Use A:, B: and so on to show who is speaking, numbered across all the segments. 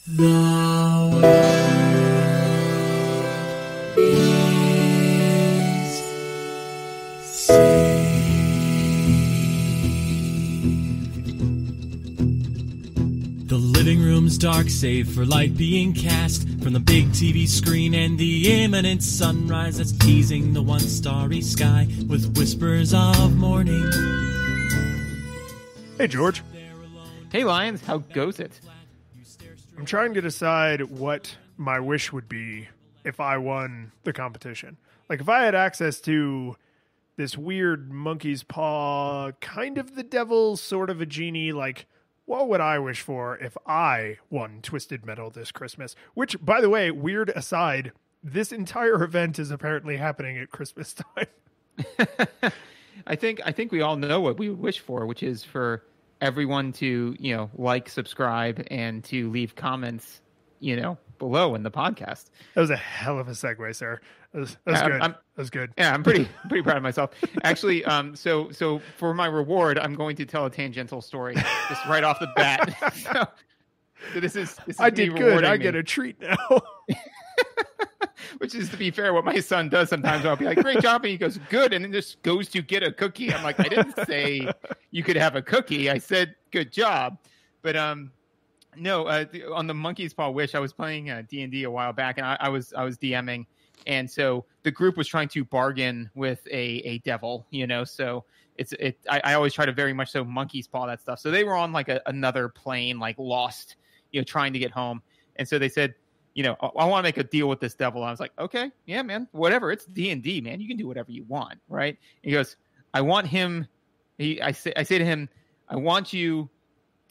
A: The world is saved. The living room's dark, save for light being cast from the big TV screen and the imminent sunrise that's teasing the once starry sky with whispers of morning.
B: Hey, George.
C: Hey, Lions, how goes it?
B: I'm trying to decide what my wish would be if I won the competition. Like, if I had access to this weird monkey's paw, kind of the devil, sort of a genie, like, what would I wish for if I won Twisted Metal this Christmas? Which, by the way, weird aside, this entire event is apparently happening at Christmas time.
C: I think we all know what we would wish for, which is for everyone to, like, subscribe, and to leave comments, below in the podcast.
B: That was a hell of a segue, sir. That was good. That was good.
C: Yeah, I'm pretty proud of myself. Actually, so for my reward, I'm going to tell a tangential story just right off the bat. So this is
B: I did good. I get a treat now.
C: Which is, to be fair, what my son does sometimes. I'll be like, great job. And he goes, good. And then just goes to get a cookie. I'm like, I didn't say you could have a cookie. I said, good job. But no, on the Monkey's Paw Wish, I was playing D&D a while back, and I was DMing. And so the group was trying to bargain with a devil, so I always try to very much so Monkey's Paw that stuff. So they were on like another plane, like lost, trying to get home. And so they said, I want to make a deal with this devil. I was like, okay, yeah, man, whatever. It's D&D, man. You can do whatever you want, right? And he goes, I want him. I say to him, I want you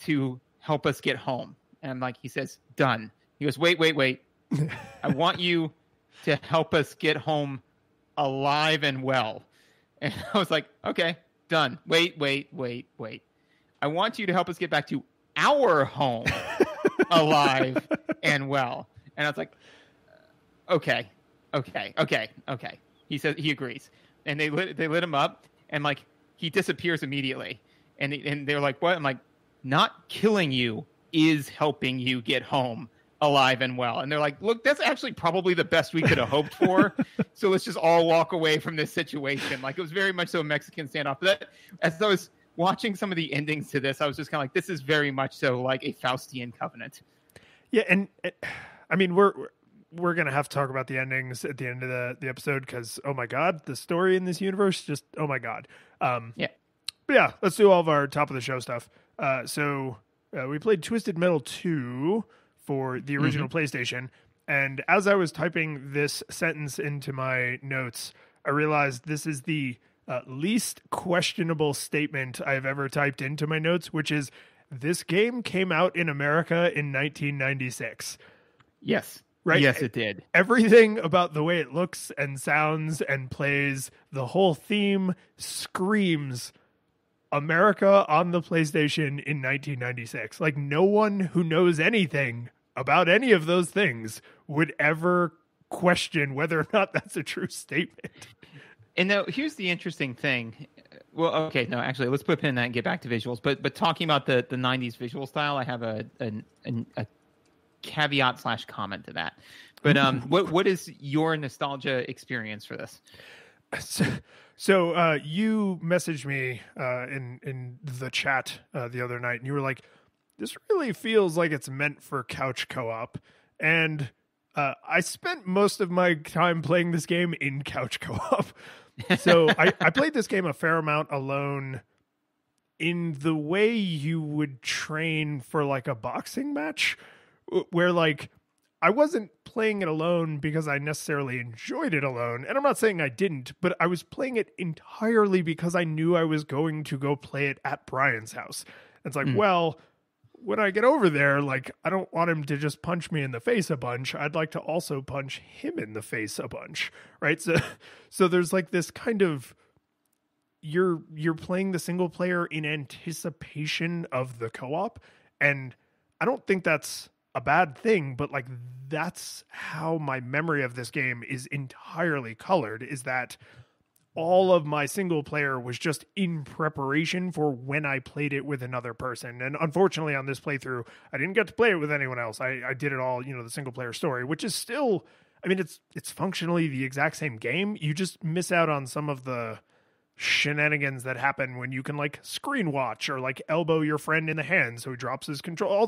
C: to help us get home. And I'm like, he says, done. He goes, wait. I want you to help us get home alive and well. And I was like, okay, done. Wait. I want you to help us get back to our home alive and well. And I was like, okay. He says he agrees, and they lit him up, and like he disappears immediately. And they're like, what? I'm like, not killing you is helping you get home alive and well. And they're like, look, that's actually probably the best we could have hoped for. So let's just all walk away from this situation. Like, it was very much so a Mexican standoff. But as I was watching some of the endings to this, I was just kind of like, this is very much so like a Faustian covenant. Yeah,
B: and I mean, we're going to have to talk about the endings at the end of the episode because, oh my God, the story in this universe, just, oh my God.
C: Yeah.
B: But yeah, let's do all of our top of the show stuff. So we played Twisted Metal 2 for the original PlayStation. And as I was typing this sentence into my notes, I realized this is the least questionable statement I've ever typed into my notes, which is, this game came out in America in 1996.
C: Yes.
B: Right?
C: Yes, it did.
B: Everything about the way it looks and sounds and plays, the whole theme screams America on the PlayStation in 1996. Like, no one who knows anything about any of those things would ever question whether or not that's a true statement.
C: And now, here's the interesting thing. Well, okay, no, actually, let's put a pin in that and get back to visuals. But talking about the 90s visual style, I have a caveat / comment to that. But what is your nostalgia experience for this?
B: So you messaged me in the chat the other night, and you were like, this really feels like it's meant for couch co-op. And I spent most of my time playing this game in couch co-op. So I played this game a fair amount alone in the way you would train for like a boxing match, where like I wasn't playing it alone because I necessarily enjoyed it alone. And I'm not saying I didn't, but I was playing it entirely because I knew I was going to go play it at Brian's house. It's like, well, when I get over there, like, I don't want him to just punch me in the face a bunch. I'd like to also punch him in the face a bunch, right? So there's like this kind of, you're playing the single player in anticipation of the co-op, and I don't think that's a bad thing, but like, that's how my memory of this game is entirely colored, is that all of my single player was just in preparation for when I played it with another person. And unfortunately on this playthrough, I didn't get to play it with anyone else. I did it all, the single player story, which is still, I mean, it's functionally the exact same game. You just miss out on some of the shenanigans that happen when you can like screen watch or like elbow your friend in the hand so he drops his control. All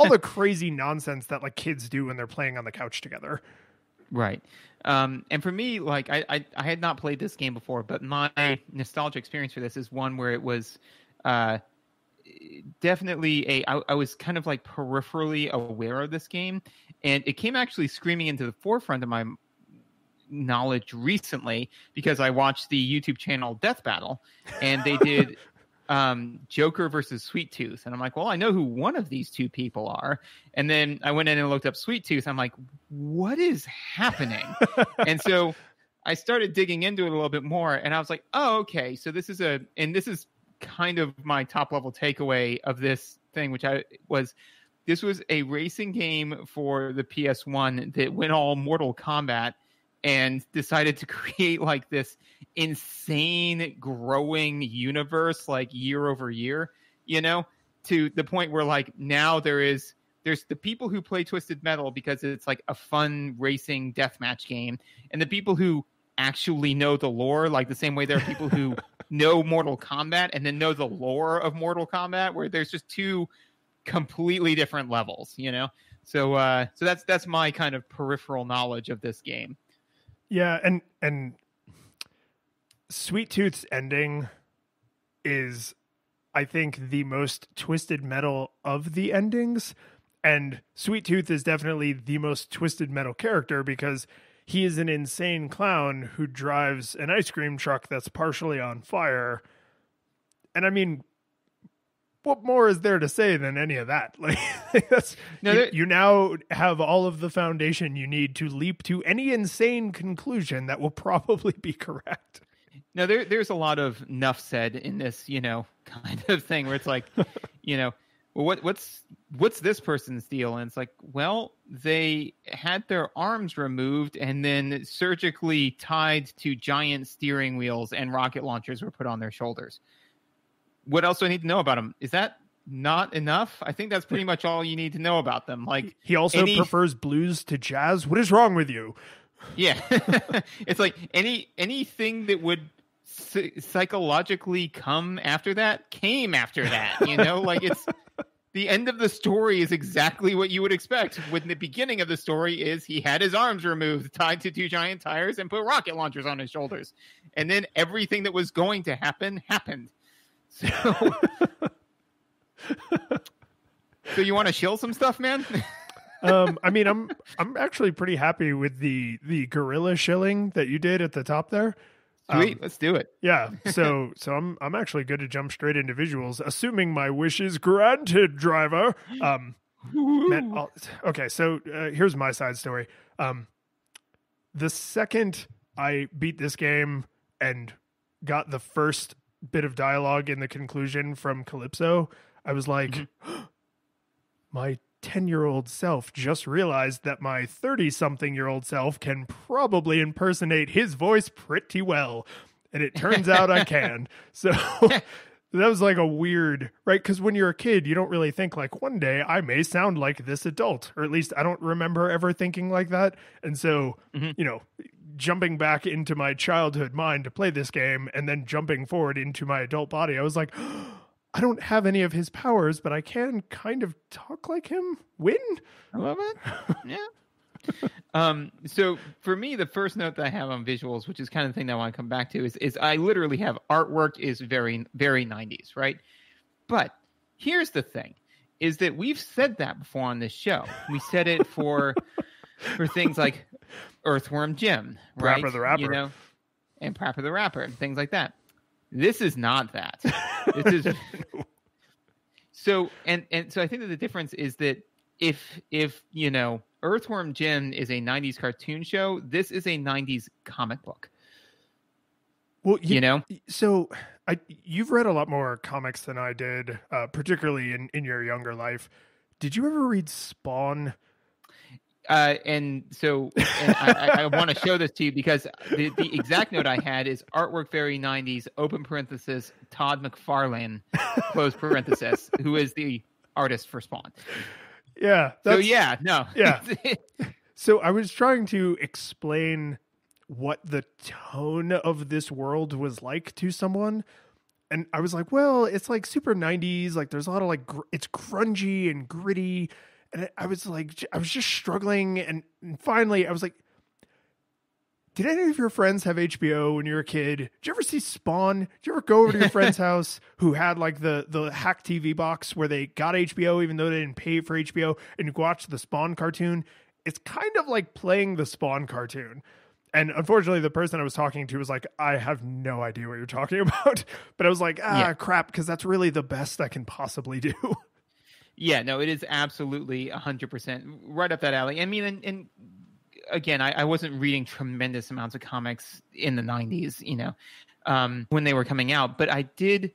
B: the crazy nonsense that like kids do when they're playing on the couch together.
C: Right. And for me, like I had not played this game before, but my nostalgia experience for this is one where it was definitely I was kind of like peripherally aware of this game, and it came actually screaming into the forefront of my knowledge recently because I watched the YouTube channel Death Battle, and they did Joker versus Sweet Tooth, and I'm like, well, I know who one of these two people are, and then I went in and looked up Sweet Tooth. I'm like, what is happening? And so I started digging into it a little bit more, and I was like, oh, okay, so this is kind of my top level takeaway of this thing, this was a racing game for the PS1 that went all Mortal Kombat and decided to create like this insane growing universe like year over year, to the point where like now there's the people who play Twisted Metal because it's like a fun racing deathmatch game, and the people who actually know the lore, like the same way there are people who know Mortal Kombat and then know the lore of Mortal Kombat, where there's just two completely different levels, So that's my kind of peripheral knowledge of this game.
B: Yeah, and Sweet Tooth's ending is, I think, the most Twisted Metal of the endings. And Sweet Tooth is definitely the most Twisted Metal character because he is an insane clown who drives an ice cream truck that's partially on fire. And I mean, what more is there to say than any of that? Like that's you now have all of the foundation you need to leap to any insane conclusion that will probably be correct.
C: Now there's a lot of enough said in this, kind of thing where it's like, well, what's this person's deal? And it's like, well, they had their arms removed and then surgically tied to giant steering wheels, and rocket launchers were put on their shoulders. What else do I need to know about them? Is that not enough? I think that's pretty much all you need to know about them. Like,
B: he also prefers blues to jazz. What is wrong with you?
C: Yeah. It's like anything that would psychologically come after that came after that, like it's the end of the story is exactly what you would expect. When the beginning of the story is he had his arms removed, tied to two giant tires, and put rocket launchers on his shoulders. And then everything that was going to happen happened. So you want to shill some stuff, man?
B: I mean, I'm actually pretty happy with the gorilla shilling that you did at the top there.
C: Sweet, let's do it.
B: Yeah, so I'm actually good to jump straight into visuals, assuming my wish is granted, driver. Okay, so here's my side story. The second I beat this game and got the first bit of dialogue in the conclusion from Calypso, I was like, my 10-year-old self just realized that my 30-something-year-old self can probably impersonate his voice pretty well. And it turns out I can. So that was like a weird, right? Because when you're a kid, you don't really think like one day I may sound like this adult, or at least I don't remember ever thinking like that. And so, jumping back into my childhood mind to play this game and then jumping forward into my adult body, I was like, I don't have any of his powers, but I can kind of talk like him. Win?
C: I love it. Yeah. So for me, the first note that I have on visuals, which is kind of the thing that I want to come back to, is I literally have artwork is very, very 90s, right? But here's the thing, is that we've said that before on this show. We said it for things like Earthworm Jim, right?
B: Prapor the Rapper.
C: And Prapor the Rapper, and things like that. This is not that. This is so and so I think that the difference is that if Earthworm Jim is a 90s cartoon show, this is a 90s comic book.
B: Well, so you've read a lot more comics than I did, particularly in your younger life. Did you ever read Spawn?
C: I want to show this to you because the exact note I had is artwork very 90s, open parenthesis, Todd McFarlane, close parenthesis, who is the artist for Spawn.
B: Yeah.
C: Yeah.
B: So I was trying to explain what the tone of this world was like to someone. And I was like, well, it's like super 90s. Like there's a lot of like, it's grungy and gritty. And I was like, I was just struggling. And finally I was like, did any of your friends have HBO when you were a kid? Did you ever see Spawn? Did you ever go over to your friend's house who had like the hack TV box where they got HBO even though they didn't pay for HBO, and you watch the Spawn cartoon? It's kind of like playing the Spawn cartoon. And unfortunately, the person I was talking to was like, I have no idea what you're talking about. But I was like, crap, because that's really the best I can possibly do.
C: Yeah, no, it is absolutely 100% right up that alley. I mean, and again, I wasn't reading tremendous amounts of comics in the 90s, when they were coming out, but I did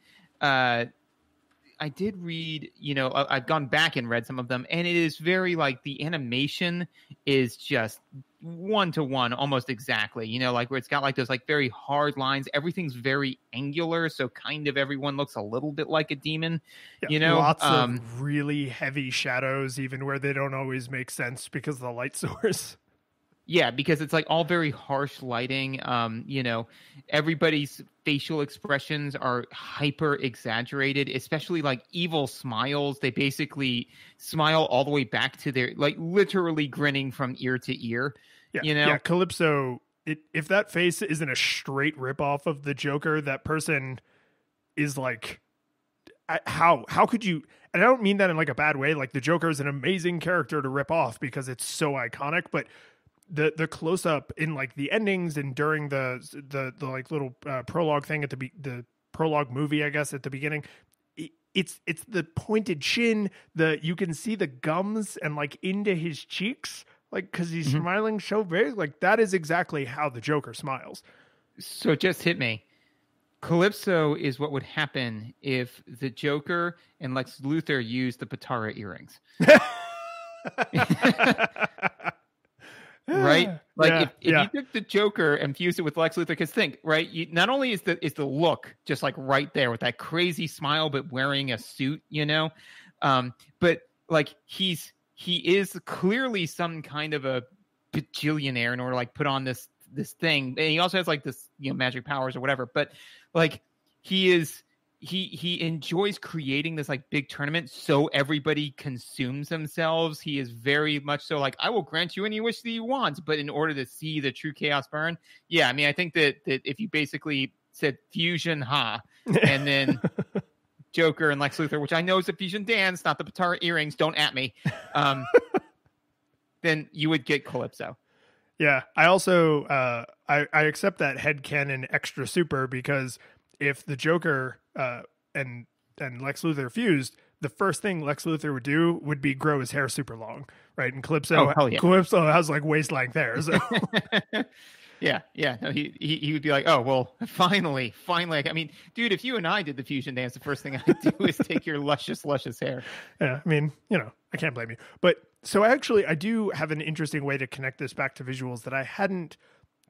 C: read, I've gone back and read some of them, and it is very like the animation is just 1-to-1 almost exactly, like where it's got like those like very hard lines. Everything's very angular, so kind of everyone looks a little bit like a demon,
B: lots of really heavy shadows, even where they don't always make sense because of the light source.
C: Yeah, because it's like all very harsh lighting. Everybody's facial expressions are hyper exaggerated, especially like evil smiles. They basically smile all the way back to their, like literally grinning from ear to ear.
B: Yeah, yeah. Calypso, if that face isn't a straight ripoff of the Joker, that person is like, how could you? And I don't mean that in like a bad way. Like the Joker is an amazing character to rip off because it's so iconic, but the close up in like the endings and during the like little prologue thing at the prologue movie, I guess, at the beginning, it's the pointed chin, you can see the gums and like into his cheeks, like because he's smiling so very, like that is exactly how the Joker smiles.
C: So it just hit me. Calypso is what would happen if the Joker and Lex Luthor used the Patara earrings. Right? Like if you took the Joker and fused it with Lex Luthor, because think, right? Not only is the look just like right there with that crazy smile, but wearing a suit, but like he is clearly some kind of a bajillionaire in order to like put on this thing. And he also has like this, magic powers or whatever, but like he enjoys creating this like big tournament so everybody consumes themselves. He is very much so like, I will grant you any wish that you want, but in order to see the true chaos burn. Yeah, I mean, I think that if you basically said fusion and then Joker and Lex Luthor, which I know is a fusion dance, not the Patara earrings, don't at me, then you would get Calypso.
B: Yeah, I also I accept that headcanon extra super, because if the Joker and Lex Luthor fused, the first thing Lex Luthor would do would be grow his hair super long, right? And Calypso has like waist length hair. So.
C: Yeah. No, he would be like, oh well, finally. I mean, dude, if you and I did the fusion dance, the first thing I'd do is take your luscious hair.
B: Yeah, I mean, I can't blame you. But so I do have an interesting way to connect this back to visuals that I hadn't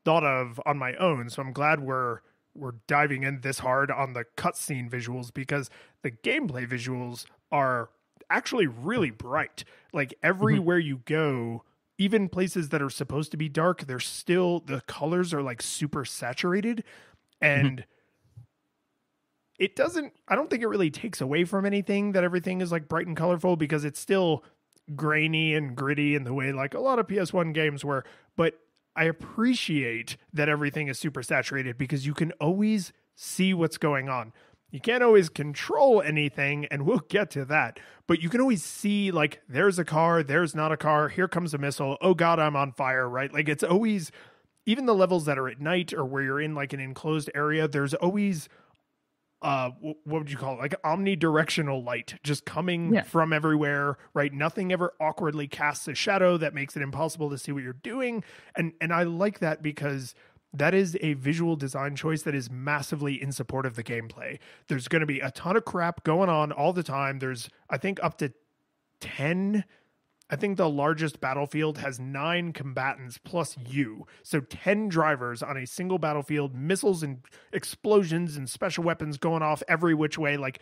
B: thought of on my own. So I'm glad we're diving in this hard on the cutscene visuals, because the gameplay visuals are actually really bright. Like everywhere you go, even places that are supposed to be dark, the colors are like super saturated, and I don't think it really takes away from anything that everything is like bright and colorful, because it's still grainy and gritty in the way like a lot of PS1 games were. But I appreciate that everything is super saturated, because you can always see what's going on. You can't always control anything, and we'll get to that, but you can always see like, there's a car, there's not a car, here comes a missile, oh god, I'm on fire, right? Like it's always, even the levels that are at night or where you're in like an enclosed area, there's always what would you call it? Like omnidirectional light just coming from everywhere, right? Nothing ever awkwardly casts a shadow that makes it impossible to see what you're doing. And I like that, because that is a visual design choice that is massively in support of the gameplay. There's going to be a ton of crap going on all the time. There's, I think, up to 10 I think the largest battlefield has 9 combatants plus you. So 10 drivers on a single battlefield, missiles and explosions and special weapons going off every which way. Like,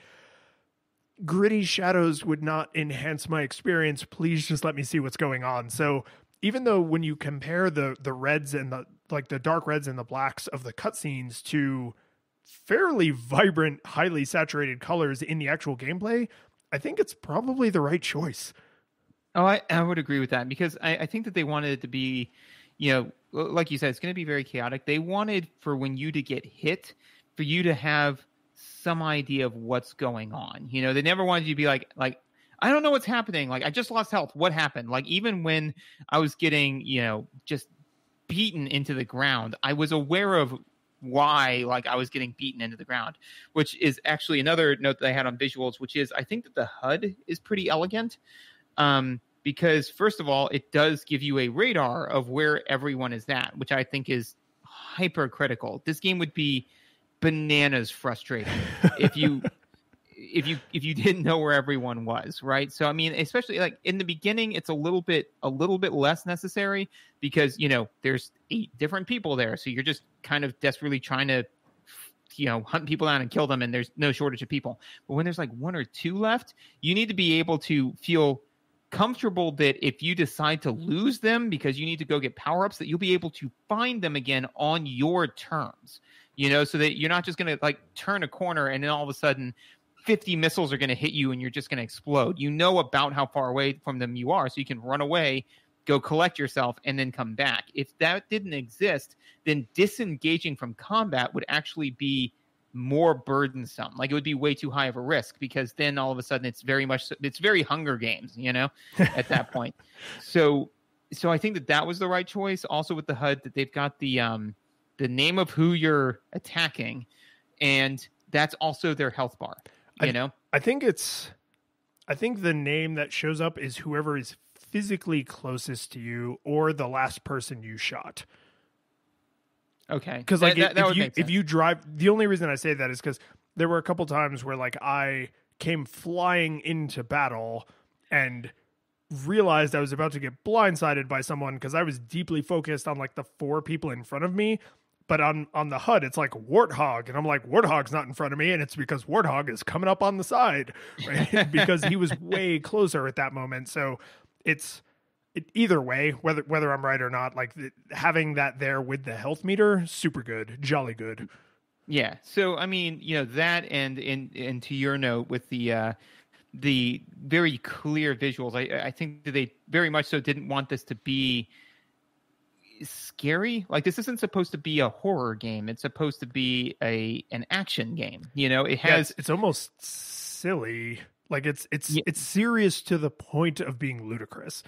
B: gritty shadows would not enhance my experience. Please just let me see what's going on. So even though when you compare the reds and the dark reds and the blacks of the cutscenes to fairly vibrant, highly saturated colors in the actual gameplay, I think it's probably the right choice.
C: Oh, I would agree with that, because I think that they wanted it to be, like you said, it's going to be very chaotic. They wanted for when you to get hit, for you to have some idea of what's going on. They never wanted you to be like, I don't know what's happening. Like, I just lost health. What happened? Like, even when I was getting, just beaten into the ground, I was aware of why, like, I was getting beaten into the ground, which is actually another note that I had on visuals, which is I think that the HUD is pretty elegant. Because first of all, it does give you a radar of where everyone is at, which I think is hypercritical. This game would be bananas frustrating if you didn't know where everyone was, right? So I mean, especially like in the beginning, it's a little bit less necessary because there's 8 different people there, so you're just kind of desperately trying to hunt people down and kill them, and there's no shortage of people. But when there's like 1 or 2 left, you need to be able to feel comfortable that if you decide to lose them because you need to go get power-ups, that you'll be able to find them again on your terms, so that you're not just going to like turn a corner and then all of a sudden 50 missiles are going to hit you and you're just going to explode. About how far away from them you are, so you can run away, go collect yourself, and then come back. If that didn't exist, then disengaging from combat would actually be more burdensome. Like, it would be way too high of a risk, because then all of a sudden it's very Hunger Games, at that point. So I think that was the right choice. Also with the HUD, that they've got the name of who you're attacking, and that's also their health bar.
B: I think the name that shows up is whoever is physically closest to you or the last person you shot.
C: Okay.
B: Because like if you drive, the only reason I say that is because there were a couple times where like I came flying into battle and realized I was about to get blindsided by someone because I was deeply focused on like the 4 people in front of me. But on the HUD, it's like Warthog. And I'm like, Warthog's not in front of me. And it's because Warthog is coming up on the side, right? Because he was way closer at that moment. So either way, whether I'm right or not, like having that there with the health meter, super good, jolly good.
C: Yeah. So I mean, that and to your note with the very clear visuals, I think that they very much so didn't want this to be scary. Like, this isn't supposed to be a horror game. It's supposed to be an action game. It has
B: it's almost silly. Like it's serious to the point of being ludicrous.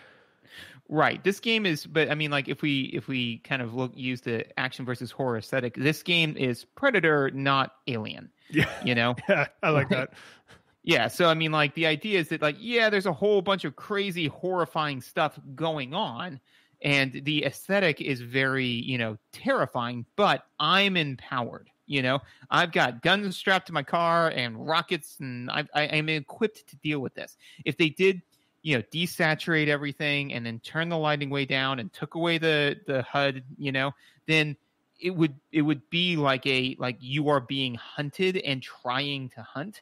C: Right. This game is, but I mean, like, if we kind of use the action versus horror aesthetic, this game is Predator, not Alien.
B: Yeah. Yeah, I like that.
C: Yeah. So, I mean, like, the idea is that, like, yeah, there's a whole bunch of crazy, horrifying stuff going on, and the aesthetic is very, terrifying, but I'm empowered. I've got guns strapped to my car and rockets, and I'm equipped to deal with this. If they did, desaturate everything and then turn the lighting way down and took away the HUD, then it would be like you are being hunted and trying to hunt.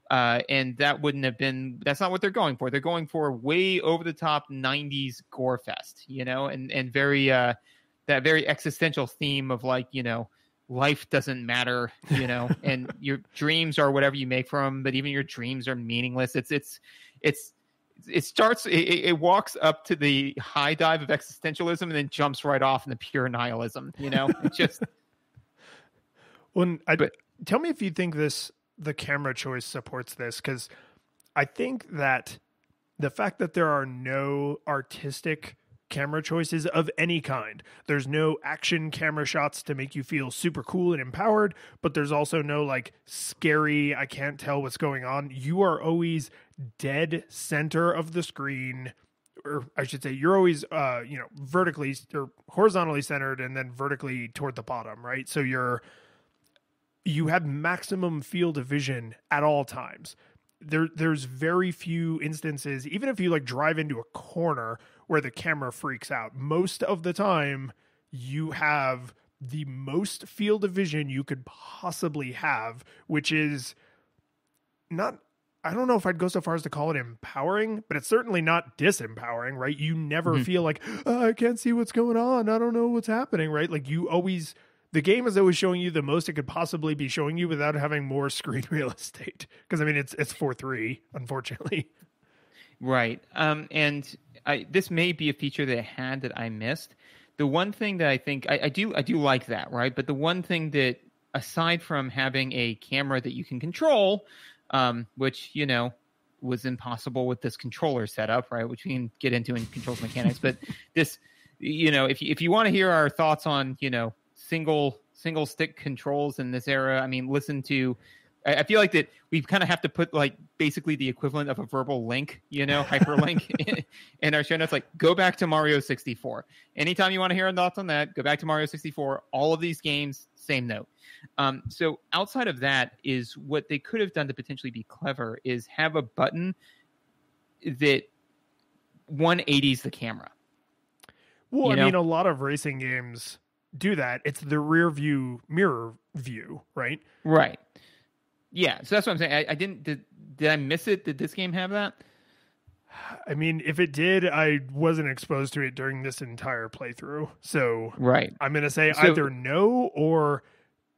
C: And that's not what they're going for. They're going for way over the top 90s gore fest, and very, that very existential theme of like, life doesn't matter, and your dreams are whatever you make from them, but even your dreams are meaningless. It walks up to the high dive of existentialism and then jumps right off into pure nihilism. It's just.
B: Tell me if you think the camera choice supports this, because I think that the fact that there are no artistic camera choices of any kind, there's no action camera shots to make you feel super cool and empowered, but there's also no like scary, I can't tell what's going on. You are always dead center of the screen, or I should say you're always vertically or horizontally centered and then vertically toward the bottom, right? So you have maximum field of vision at all times. there's very few instances, even if you like drive into a corner where the camera freaks out. Most of the time you have the most field of vision you could possibly have, which is not, I don't know if I'd go so far as to call it empowering, but it's certainly not disempowering, right? You never feel like, I can't see what's going on, I don't know what's happening, right? Like the game is always showing you the most it could possibly be showing you without having more screen real estate. Because I mean, it's 4:3, unfortunately.
C: Right. And this may be a feature that it had that I missed. The one thing that I think I do like that, right? But the one thing that, aside from having a camera that you can control, which, you know, was impossible with this controller setup, right? Which we can get into in controls mechanics. But this, you know, if you want to hear our thoughts on, you know, single stick controls in this era, I mean, listen to, I feel like that we kind of have to put like basically the equivalent of a verbal link, you know, hyperlink in our show notes. Like, go back to Mario 64. Anytime you want to hear our thoughts on that, go back to Mario 64. All of these games, same note. So outside of that, is what they could have done to potentially be clever is have a button that 180s the camera.
B: Well, I mean, a lot of racing games do that. It's the rear view mirror view, right?
C: Right. Yeah, so that's what I'm saying. I didn't. Did I miss it? Did this game have that?
B: I mean, if it did, I wasn't exposed to it during this entire playthrough. So
C: right,
B: I'm going to say either no, or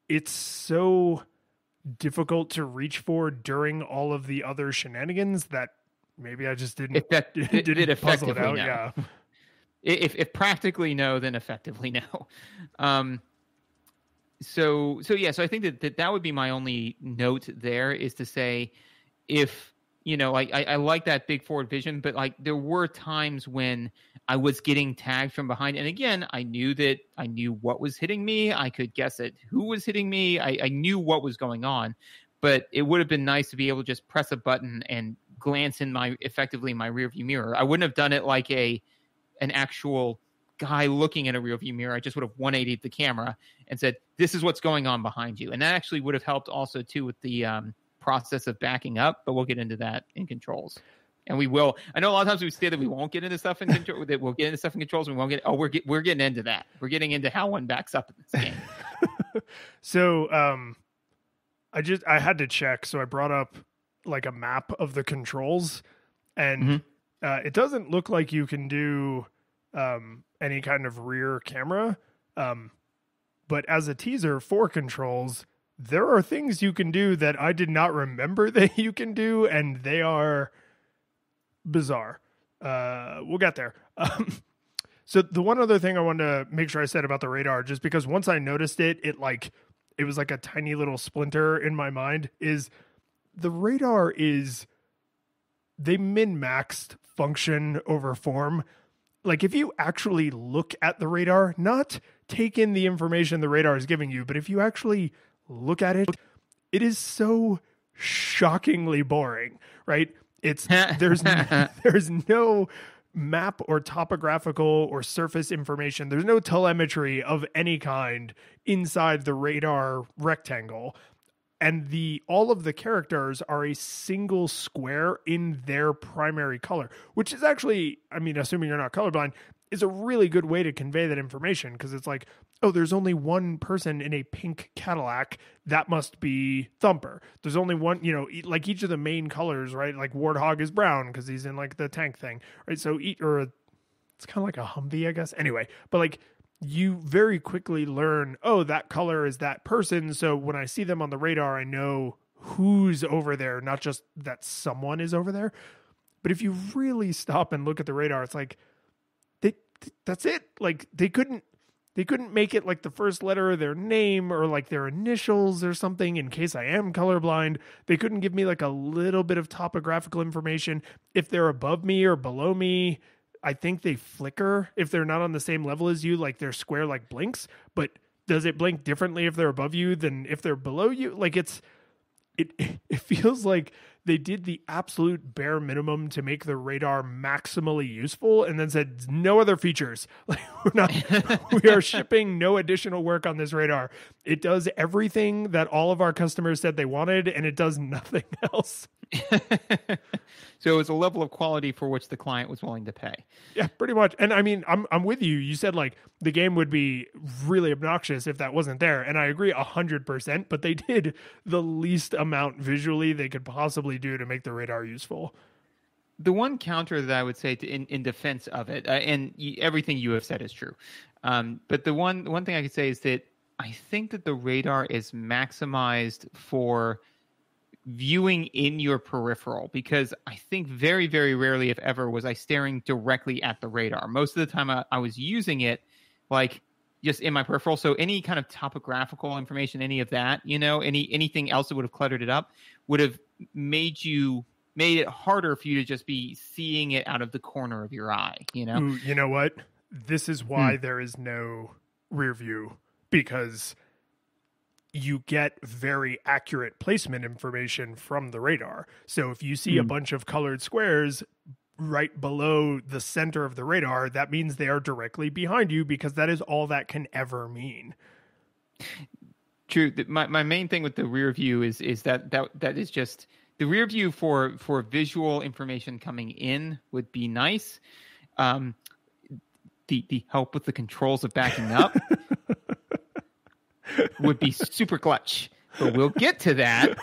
B: it's so difficult to reach for during all of the other shenanigans that maybe I just didn't puzzle it out.
C: No.
B: Yeah.
C: If practically no, then effectively no. So I think that would be my only note there, is to say, if, you know, like I like that big forward vision, but like there were times when I was getting tagged from behind, and again, I knew what was hitting me. I could guess at who was hitting me. I knew what was going on, but it would have been nice to be able to just press a button and glance in effectively my rearview mirror. I wouldn't have done it like an actual guy looking in a rearview mirror. I just would have 180'd the camera and said, this is what's going on behind you. And that actually would have helped also too with the process of backing up, but we'll get into that in controls. And we will. I know a lot of times we say that we won't get into stuff in control, that we'll get into stuff in controls, and we won't get. Oh, we're getting into that. We're getting into how one backs up in this game.
B: So I had to check. So I brought up like a map of the controls, and it doesn't look like you can do any kind of rear camera. But as a teaser for controls, there are things you can do that I did not remember that you can do, and they are bizarre. We'll get there. So the one other thing I wanted to make sure I said about the radar, just because once I noticed it was like a tiny little splinter in my mind, is the radar they min-maxed function over form. Like, if you actually look at the radar, not take in the information the radar is giving you, but if you actually look at it, it is so shockingly boring, right? There's no map or topographical or surface information. There's no telemetry of any kind inside the radar rectangle. And all of the characters are a single square in their primary color, which is actually, I mean, assuming you're not colorblind, is a really good way to convey that information, because it's like, oh, there's only one person in a pink Cadillac, that must be Thumper. There's only one, you know, like each of the main colors, right? Like Warthog is brown because he's in like the tank thing, right? So it's kind of like a Humvee, I guess. Anyway, but like, you very quickly learn, oh, that color is that person. So when I see them on the radar, I know who's over there, not just that someone is over there. But if you really stop and look at the radar, it's like, that's it. Like, they couldn't make it like the first letter of their name or like their initials or something in case I am colorblind. They couldn't give me like a little bit of topographical information. If they're above me or below me, I think they flicker if they're not on the same level as you, like their square like blinks, but does it blink differently if they're above you than if they're below you? Like it feels like they did the absolute bare minimum to make the radar maximally useful and then said no other features. Like we are shipping no additional work on this radar. It does everything that all of our customers said they wanted, and it does nothing else.
C: So it's a level of quality for which the client was willing to pay.
B: Yeah, pretty much. And I mean, I'm with you. You said like the game would be really obnoxious if that wasn't there. And I agree 100%, but they did the least amount visually they could possibly do to make the radar useful.
C: The one counter that I would say in defense of it, everything you have said is true. But the one thing I could say is that I think that the radar is maximized for viewing in your peripheral, because I think very, very rarely, if ever, was I staring directly at the radar. Most of the time I was using it like just in my peripheral. So any kind of topographical information, any of that, anything else that would have cluttered it up would have made it harder for you to just be seeing it out of the corner of your eye,
B: Ooh, you know what? This is why there is no rear view, because you get very accurate placement information from the radar. So if you see a bunch of colored squares right below the center of the radar, that means they are directly behind you, because that is all that can ever mean.
C: True. My main thing with the rear view is that is just the rear view for visual information coming in would be nice. The help with the controls of backing up would be super clutch, but we'll get to that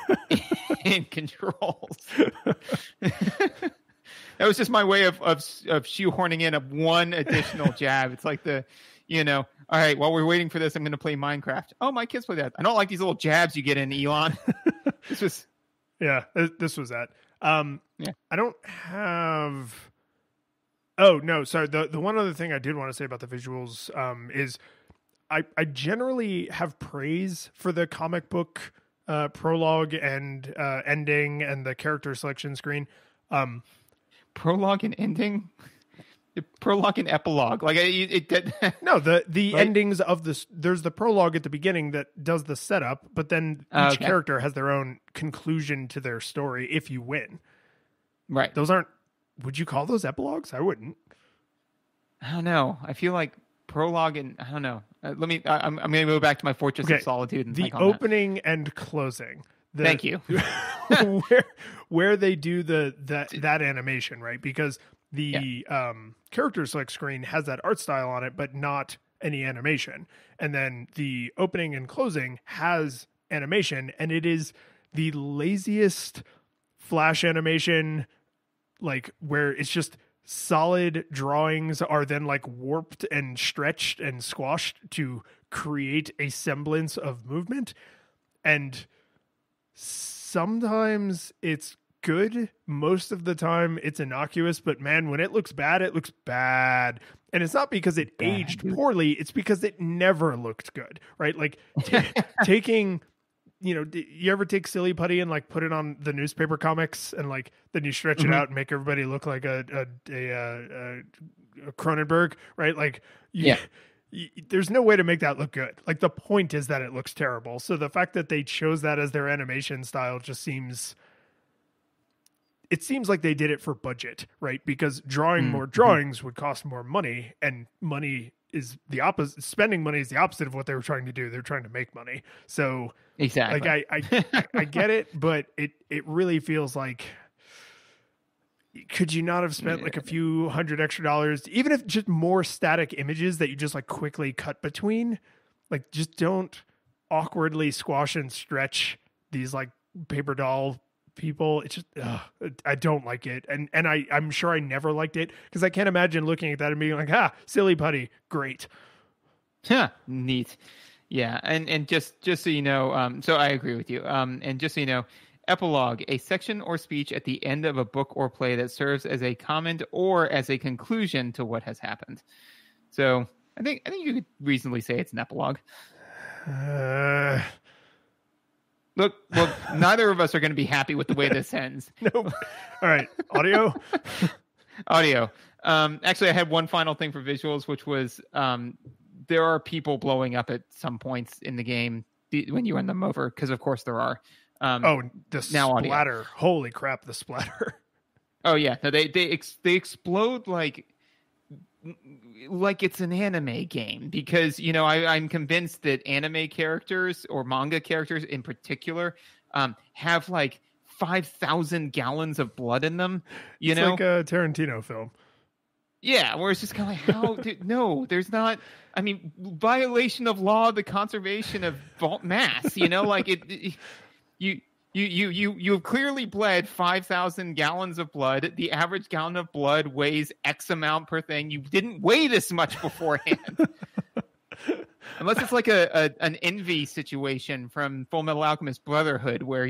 C: in controls. That was just my way of shoehorning in one additional jab. It's like all right, while we're waiting for this, I'm going to play Minecraft. Oh, my kids play that. I don't like these little jabs you get in, Elon. This was
B: that.
C: Yeah.
B: I don't have. Oh no, sorry. The one other thing I did want to say about the visuals is I generally have praise for the comic book prologue and ending and the character selection screen.
C: Prologue and ending? Prologue and epilogue. Like
B: No, the
C: right?
B: endings of this. There's the prologue at the beginning that does the setup, but then each character has their own conclusion to their story if you win.
C: Right.
B: Those aren't. Would you call those epilogues? I wouldn't.
C: I don't know. I feel like prologue and I don't know. I'm going to go back to my Fortress of Solitude and
B: the opening and closing.
C: Thank you.
B: where they do that animation, right? Because the character select screen has that art style on it, but not any animation. And then the opening and closing has animation, and it is the laziest flash animation, like where it's just solid drawings are then like warped and stretched and squashed to create a semblance of movement. And sometimes it's good. Most of the time it's innocuous, but man, when it looks bad, it looks bad. And it's not because it aged poorly. It's because it never looked good, right? Like taking, you ever take Silly Putty and like put it on the newspaper comics and like, then you stretch it out and make everybody look like a Cronenberg, right? Like there's no way to make that look good. Like the point is that it looks terrible. So the fact that they chose that as their animation style just seems like they did it for budget, right? Because drawing more drawings would cost more money, and money is the opposite. Spending money is the opposite of what they were trying to do. They're trying to make money. So
C: exactly,
B: like I get it, but it really feels like, could you not have spent like a few $100 extra, even if just more static images that you just like quickly cut between? Like just don't awkwardly squash and stretch these like paper doll people. It's just I don't like it, and I'm sure I never liked it, because I can't imagine looking at that and being like, Silly Putty, great.
C: Neat. Yeah, and just so you know, so I agree with you. And just so you know, epilogue, a section or speech at the end of a book or play that serves as a comment or as a conclusion to what has happened. So I think you could reasonably say it's an epilogue. Look, well, neither of us are going to be happy with the way this ends.
B: Nope. All right, audio.
C: Audio. Actually, I had one final thing for visuals, which was there are people blowing up at some points in the game when you run them over, because of course there are.
B: The
C: now audio.
B: splatter! Holy crap, the splatter!
C: Oh yeah, no, they explode like it's an anime game, because I'm convinced that anime characters or manga characters in particular have like 5,000 gallons of blood in them.
B: It's like a Tarantino film.
C: Yeah, where it's just kind of like, how? No, there's not. I mean, violation of law, the conservation of mass. Like you have clearly bled 5,000 gallons of blood. The average gallon of blood weighs X amount per thing. You didn't weigh this much beforehand. Unless it's like an envy situation from Full Metal Alchemist Brotherhood, where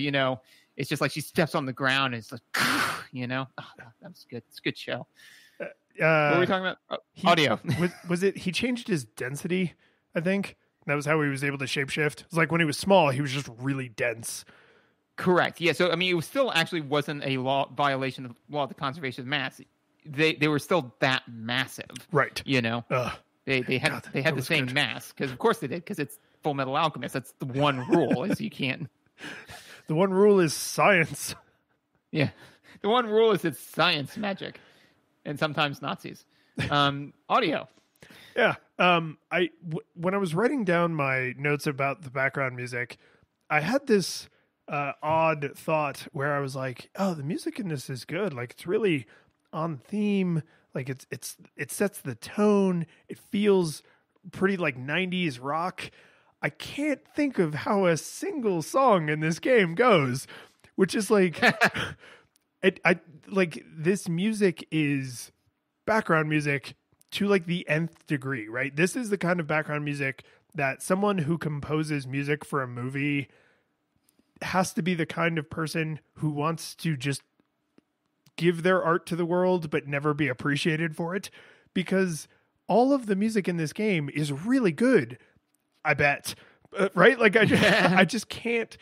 C: it's just like she steps on the ground and it's like, oh, that's good. It's a good show. What were we talking about? Audio.
B: Was it? He changed his density, I think. That was how he was able to shapeshift. It's like when he was small, he was just really dense.
C: Correct. Yeah. So I mean, it was still actually wasn't a law violation of law of the conservation of mass. They were still that massive,
B: right?
C: They had the same mass, because of course they did, because it's Full Metal Alchemist. That's the one rule, is you can't.
B: The one rule is science.
C: Yeah, the one rule is it's science magic, and sometimes Nazis. Audio.
B: Yeah. When I was writing down my notes about the background music, I had this odd thought where I was like, oh, the music in this is good. Like, it's really on theme. Like it sets the tone. It feels pretty like 90s rock. I can't think of how a single song in this game goes, which is like, this music is background music to like the nth degree, right? This is the kind of background music that someone who composes music for a movie has to be the kind of person who wants to just give their art to the world but never be appreciated for it, because all of the music in this game is really good, I bet. Right? Like I just can't,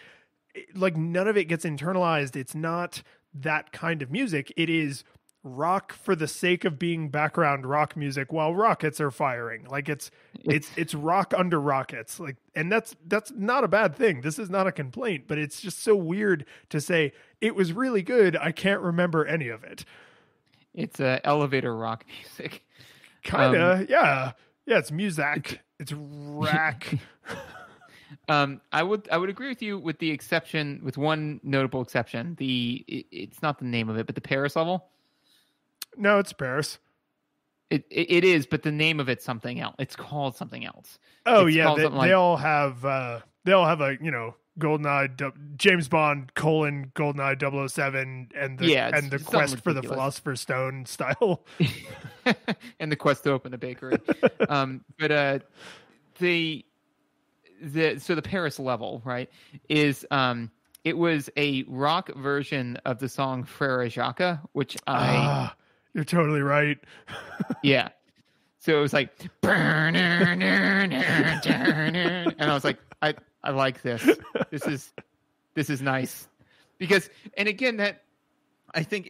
B: like, none of it gets internalized. It's not that kind of music. It is rock for the sake of being background rock music while rockets are firing. Like it's rock under rockets. Like, and that's not a bad thing. This is not a complaint, but it's just so weird to say it was really good. I can't remember any of it.
C: It's elevator rock music.
B: Kinda, yeah. Yeah, it's music. It's rack.
C: I would agree with you with one notable exception. It's not the name of it, but the Paris level.
B: No, it's Paris.
C: It is, but the name of it's something else. It's called something else.
B: Oh yeah, they all have a GoldenEye, James Bond : GoldenEye 007 and the quest for the Philosopher's Stone style,
C: and the quest to open a bakery. But the Paris level, right, is it was a rock version of the song Frere Jacques, which
B: you're totally right.
C: Yeah. So it was like, and I was like, I like this. This is nice, because, and again, that I think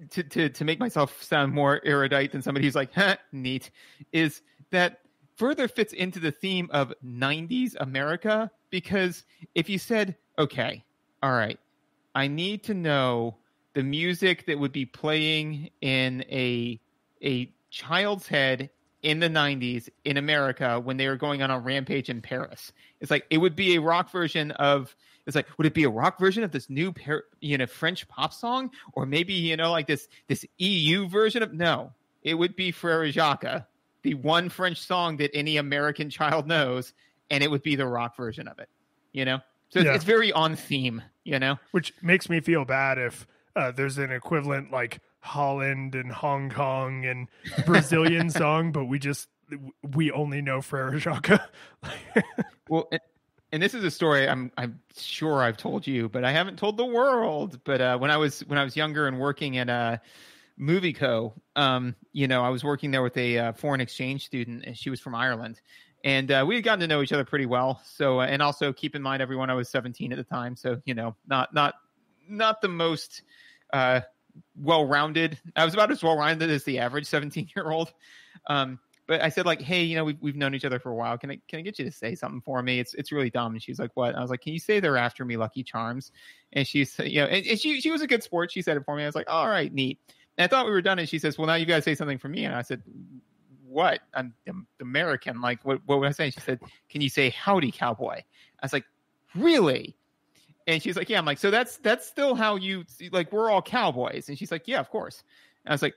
C: to make myself sound more erudite than somebody who's like, neat, is that further fits into the theme of 90s America, because if you said, okay, all right, I need to know the music that would be playing in a child's head in the 90s in America when they were going on a rampage in Paris. It's like, it would be a rock version of, it's like, would it be a rock version of this new French pop song? Or maybe, like this EU version of, no, it would be Frere Jacques, the one French song that any American child knows, and it would be the rock version of it, So it's very on theme,
B: Which makes me feel bad if there's an equivalent like Holland and Hong Kong and Brazilian song, but we only know Frere Jacques.
C: Well, and this is a story I'm sure I've told you, but I haven't told the world. But when I was younger and working at a Movie Co, I was working there with a foreign exchange student, and she was from Ireland, and we had gotten to know each other pretty well. So, and also keep in mind, everyone, I was 17 at the time, so not the most well-rounded. I was about as well-rounded as the average 17-year-old. But But I said like, hey, we've known each other for a while. Can I get you to say something for me? It's really dumb. And she's like, what? And I was like, can you say they're after me, Lucky Charms? And she's, and she was a good sport. She said it for me. I was like, all right, neat. And I thought we were done. And she says, well, now you got to say something for me. And I said, what? I'm American. Like, what would I say? She said, can you say howdy, cowboy? I was like, really? And she's like, yeah. I'm like, so that's still how you, like, we're all cowboys. And she's like, yeah, of course. And I was like,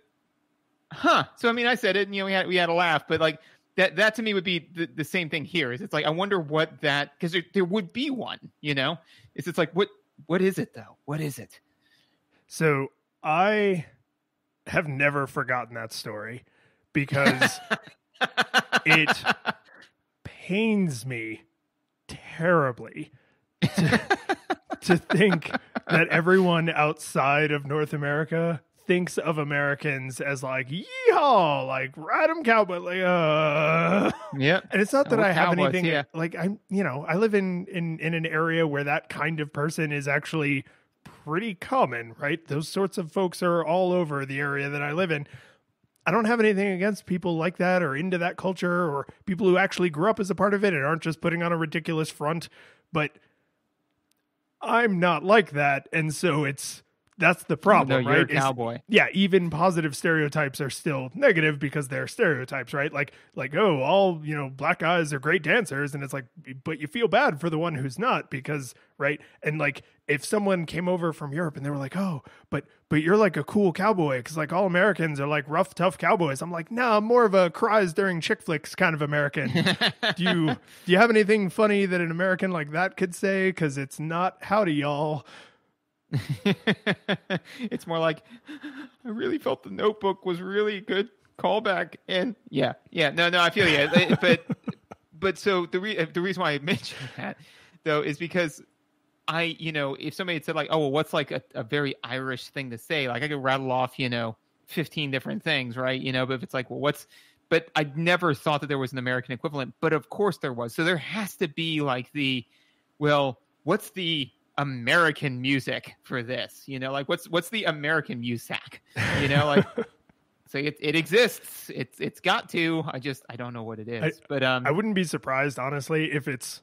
C: huh. So, I mean, I said it and, we had a laugh, but like that to me would be the same thing here. Is it's like, I wonder what that, because there would be one, it's like, what is it though? What is it?
B: So I have never forgotten that story because it pains me terribly to think that everyone outside of North America thinks of Americans as like, yeehaw, like ride 'em cowboy, like
C: yeah.
B: And it's not that I have
C: cowboys,
B: anything
C: like
B: I live in an area where that kind of person is actually pretty common, right? Those sorts of folks are all over the area that I live in. I don't have anything against people like that or into that culture or people who actually grew up as a part of it and aren't just putting on a ridiculous front, but I'm not like that. And so that's the problem,
C: no,
B: right?
C: You're a cowboy.
B: Even positive stereotypes are still negative because they're stereotypes, right? Like, oh, all, black guys are great dancers. And it's like, but you feel bad for the one who's not because, right. And like, if someone came over from Europe and they were like, oh, but you're like a cool cowboy. Cause like all Americans are like rough, tough cowboys. I'm like, nah, I'm more of a cries during chick flicks kind of American. Do you have anything funny that an American like that could say? Cause it's not howdy y'all.
C: It's more like, I really felt The Notebook was really good callback. And no, I feel you. But so the reason why I mentioned that though is because if somebody had said like, oh, well, what's like a very Irish thing to say? Like I could rattle off, 15 different things, right? But if it's like, well, but I never thought that there was an American equivalent, but of course there was. So there has to be like what's the American music for this? Like what's the American music? Like so it exists. It's got to. I don't know what it is. But
B: I wouldn't be surprised, honestly, if it's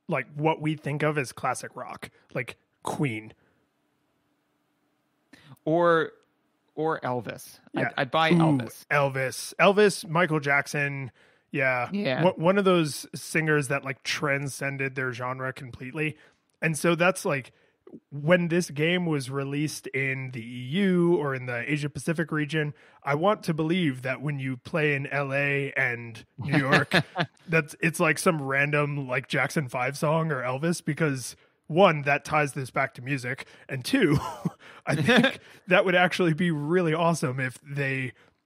B: like what we think of as classic rock, like Queen.
C: Or Elvis.
B: Yeah.
C: I'd buy Elvis.
B: Elvis, Michael Jackson. Yeah. One of those singers that like transcended their genre completely. And so that's like when this game was released in the EU or in the Asia Pacific region, I want to believe that when you play in LA and New York, it's like some random like Jackson 5 song or Elvis, because one, that ties this back to music. And two, I think that would actually be really awesome if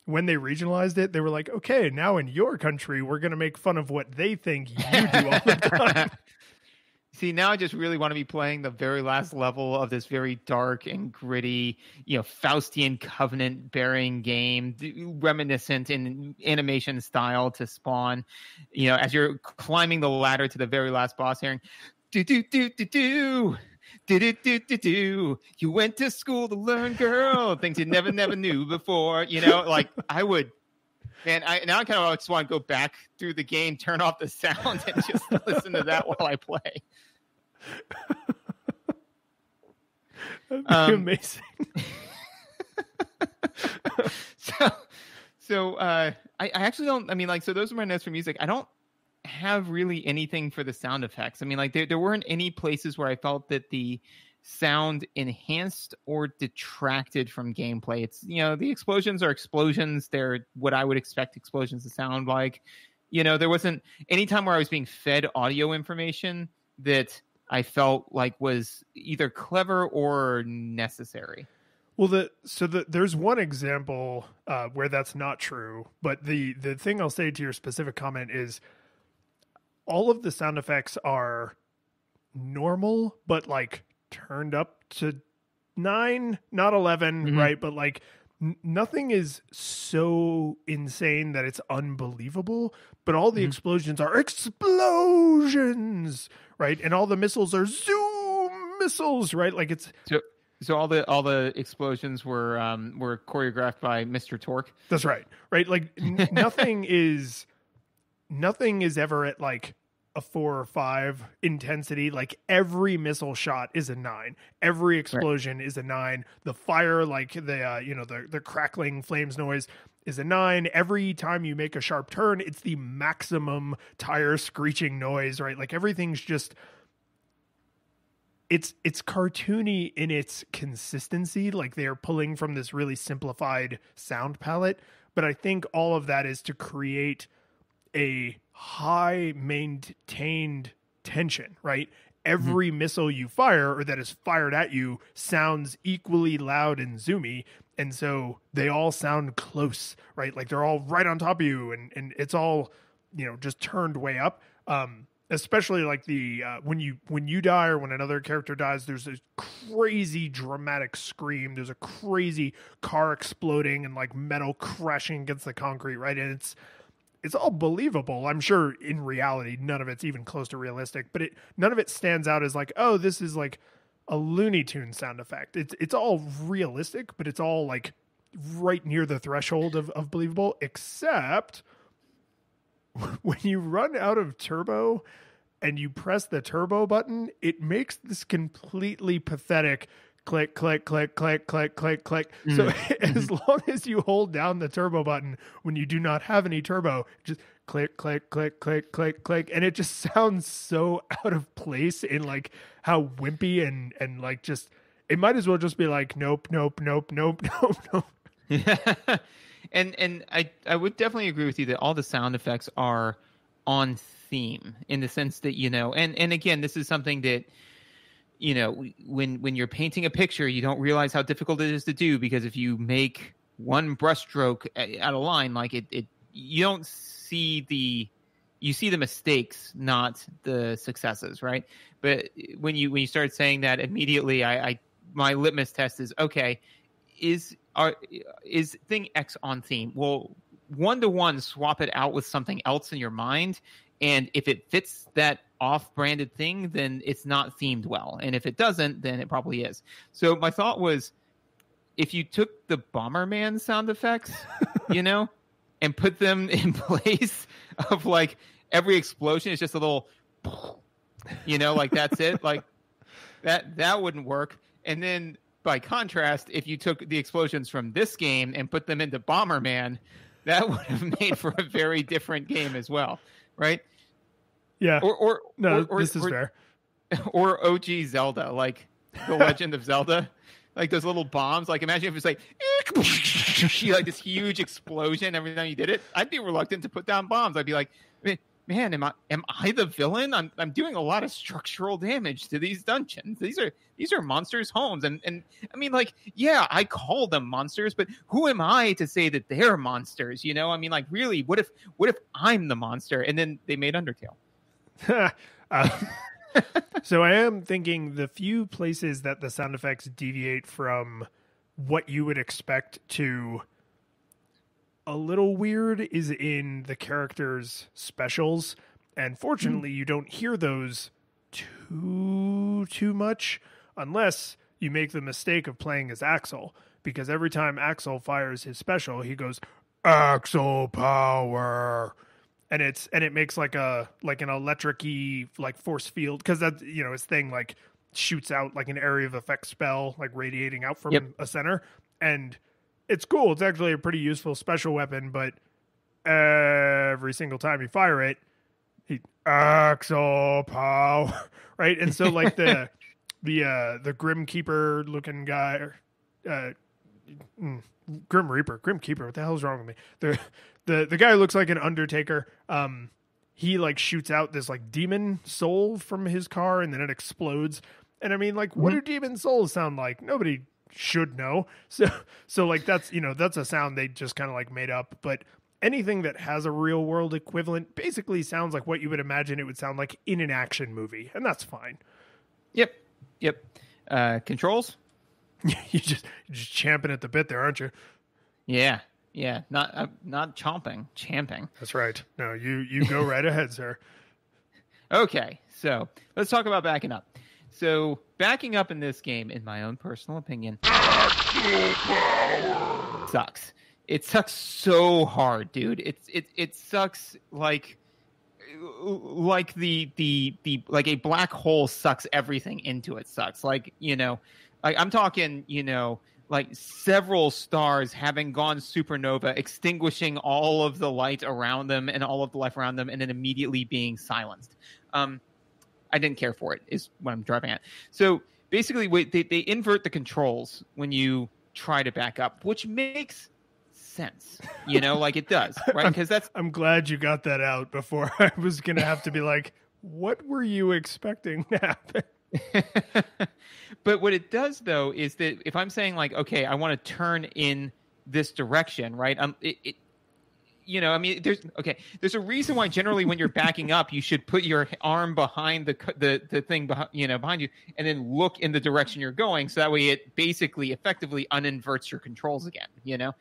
B: when they regionalized it, they were like, okay, now in your country, we're going to make fun of what they think you do all the time.
C: See, now I just really want to be playing the very last level of this very dark and gritty, Faustian covenant-bearing game, reminiscent in animation style to Spawn. As you're climbing the ladder to the very last boss, hearing do do do do do do do do do do. You went to school to learn, girl, things you never knew before. Like I would. Man, now I kind of just want to go back through the game, turn off the sound, and just listen to that while I play.
B: That'd be amazing.
C: So I actually don't. I mean, like, so those are my notes for music. I don't have really anything for the sound effects. I mean, like, there weren't any places where I felt that the sound enhanced or detracted from gameplay. It's, the explosions are explosions. They're what I would expect explosions to sound like. There wasn't any time where I was being fed audio information that I felt like was either clever or necessary.
B: Well, there's one example where that's not true, but the thing I'll say to your specific comment is all of the sound effects are normal, but like turned up to 9, not 11, mm-hmm. right? But like nothing is so insane that it's unbelievable, but all the mm-hmm. explosions are explosions, right? And all the missiles are zoom missiles, right? Like it's
C: So all the explosions were choreographed by Mr. Torque.
B: That's right. Right. Like nothing is ever at like a 4 or 5 intensity. Like every missile shot is a 9. Every explosion is a 9. The fire, like the crackling flames noise is a 9. Every time you make a sharp turn, it's the maximum tire screeching noise, right? Like everything's just, it's cartoony in its consistency. Like they are pulling from this really simplified sound palette. But I think all of that is to create a high maintained tension, right? Every missile you fire or that is fired at you sounds equally loud and zoomy. And so they all sound close, right? Like they're all right on top of you, and it's all, just turned way up. Especially like the when you die or when another character dies, there's a crazy dramatic scream. There's a crazy car exploding and like metal crashing against the concrete, right? And it's all believable. I'm sure in reality, none of it's even close to realistic, but none of it stands out as like, oh, this is like a Looney Tunes sound effect. It's all realistic, but it's all like right near the threshold of believable, except when you run out of turbo and you press the turbo button, it makes this completely pathetic click, click, click, click, click, click, click. So as long as you hold down the turbo button when you do not have any turbo, just click, click, click, click, click, click. And it just sounds so out of place in like how wimpy and like just, it might as well just be like, nope, nope, nope, nope, nope, nope.
C: Yeah. And I would definitely agree with you that all the sound effects are on theme in the sense that, and again, this is something that, when you're painting a picture, you don't realize how difficult it is to do, because if you make one brushstroke out of line, like it you don't see you see the mistakes, not the successes, right? But when you start saying that, immediately my litmus test is, okay, is thing X on theme? Well, 1-to-1 swap it out with something else in your mind, and if it fits that off-branded thing, then it's not themed well, and if it doesn't, then it probably is. So my thought was, if you took the Bomberman sound effects, and put them in place of like every explosion is just a little, like that's it, like that wouldn't work. And then by contrast, if you took the explosions from this game and put them into Bomberman, that would have made for a very different game as well, right?
B: Yeah. Or this is fair.
C: Or OG Zelda, like The Legend of Zelda, like those little bombs. Like imagine if it's like like this huge explosion every time you did it. I'd be reluctant to put down bombs. I'd be like, man, am I the villain? I'm doing a lot of structural damage to these dungeons. These are monsters' homes, and I mean, like, yeah, I call them monsters, but who am I to say that they're monsters? I mean, like, really, what if I'm the monster? And then they made Undertale.
B: So I am thinking the few places that the sound effects deviate from what you would expect to a little weird is in the characters' specials, and fortunately you don't hear those too much unless you make the mistake of playing as Axel, because every time Axel fires his special, he goes Axel power, and it makes like an electric-y like force field, because that his thing like shoots out like an area of effect spell like radiating out from a center, and it's cool. It's actually a pretty useful special weapon, but every single time you fire it, he Axel power, right? And so like the Grim Keeper looking guy, Grim Keeper. What the hell is wrong with me? The guy who looks like an Undertaker. He like shoots out this like demon soul from his car, and then it explodes. And I mean, like, what do demon souls sound like? Nobody should know. So like that's a sound they just kind of like made up. But anything that has a real world equivalent basically sounds like what you would imagine it would sound like in an action movie, and that's fine. Yep.
C: Controls?
B: You're just champing at the bit there, aren't you?
C: Yeah. Not chomping, champing.
B: That's right. No, you go right ahead, sir.
C: Okay, so let's talk about backing up. So backing up in this game, in my own personal opinion, sucks. It sucks so hard, dude. It sucks like the like a black hole sucks everything into it. Sucks like, you know, like I'm talking, you know, like several stars having gone supernova, extinguishing all of the light around them and all of the life around them, and then immediately being silenced. I didn't care for it, is what I'm driving at. So basically, they invert the controls when you try to back up, which makes sense, you know, like it does, right? Because
B: I'm glad you got that out before I was going to have to be like, what were you expecting to happen?
C: But what it does, though, is that if I'm saying like, okay, I want to turn in this direction, right? You know, I mean, there's a reason why generally when you're backing up, you should put your arm behind the thing behind, you know, behind you, and then look in the direction you're going, so that way it basically effectively uninverts your controls again. You know,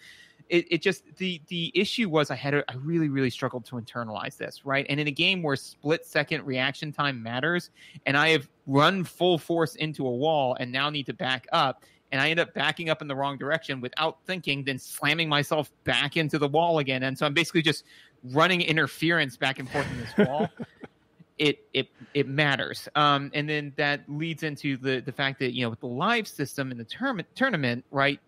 C: it just the issue was I really struggled to internalize this, right? And in a game where split second reaction time matters, and I have run full force into a wall and now need to back up, and I end up backing up in the wrong direction without thinking, then slamming myself back into the wall again. And so I'm basically just running interference back and forth in this wall. It matters. And then that leads into the fact that, you know, with the live system in the tournament, right,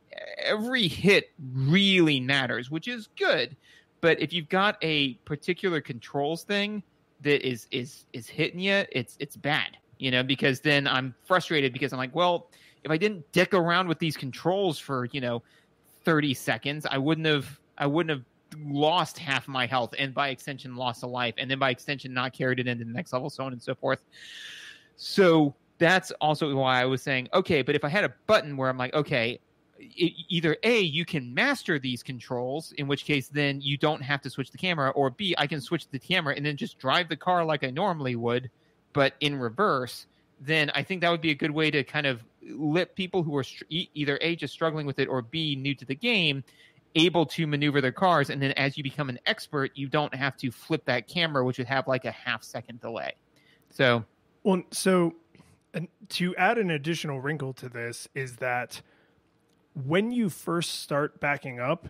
C: every hit really matters, which is good. But if you've got a particular controls thing that is hitting you, it's bad, you know, because then I'm frustrated because I'm like, well, if I didn't dick around with these controls for, you know, 30 seconds, I wouldn't have lost half my health, and by extension lost a life, and then by extension not carried it into the next level, so on and so forth. So that's also why I was saying, okay, but if I had a button where I'm like, okay, either A, you can master these controls, in which case then you don't have to switch the camera, or B, I can switch the camera and then just drive the car like I normally would, but in reverse, then I think that would be a good way to kind of let people who are either A, just struggling with it, or B, new to the game, able to maneuver their cars. And then as you become an expert, you don't have to flip that camera, which would have like a half-second delay. So,
B: well, and to add an additional wrinkle to this is that when you first start backing up,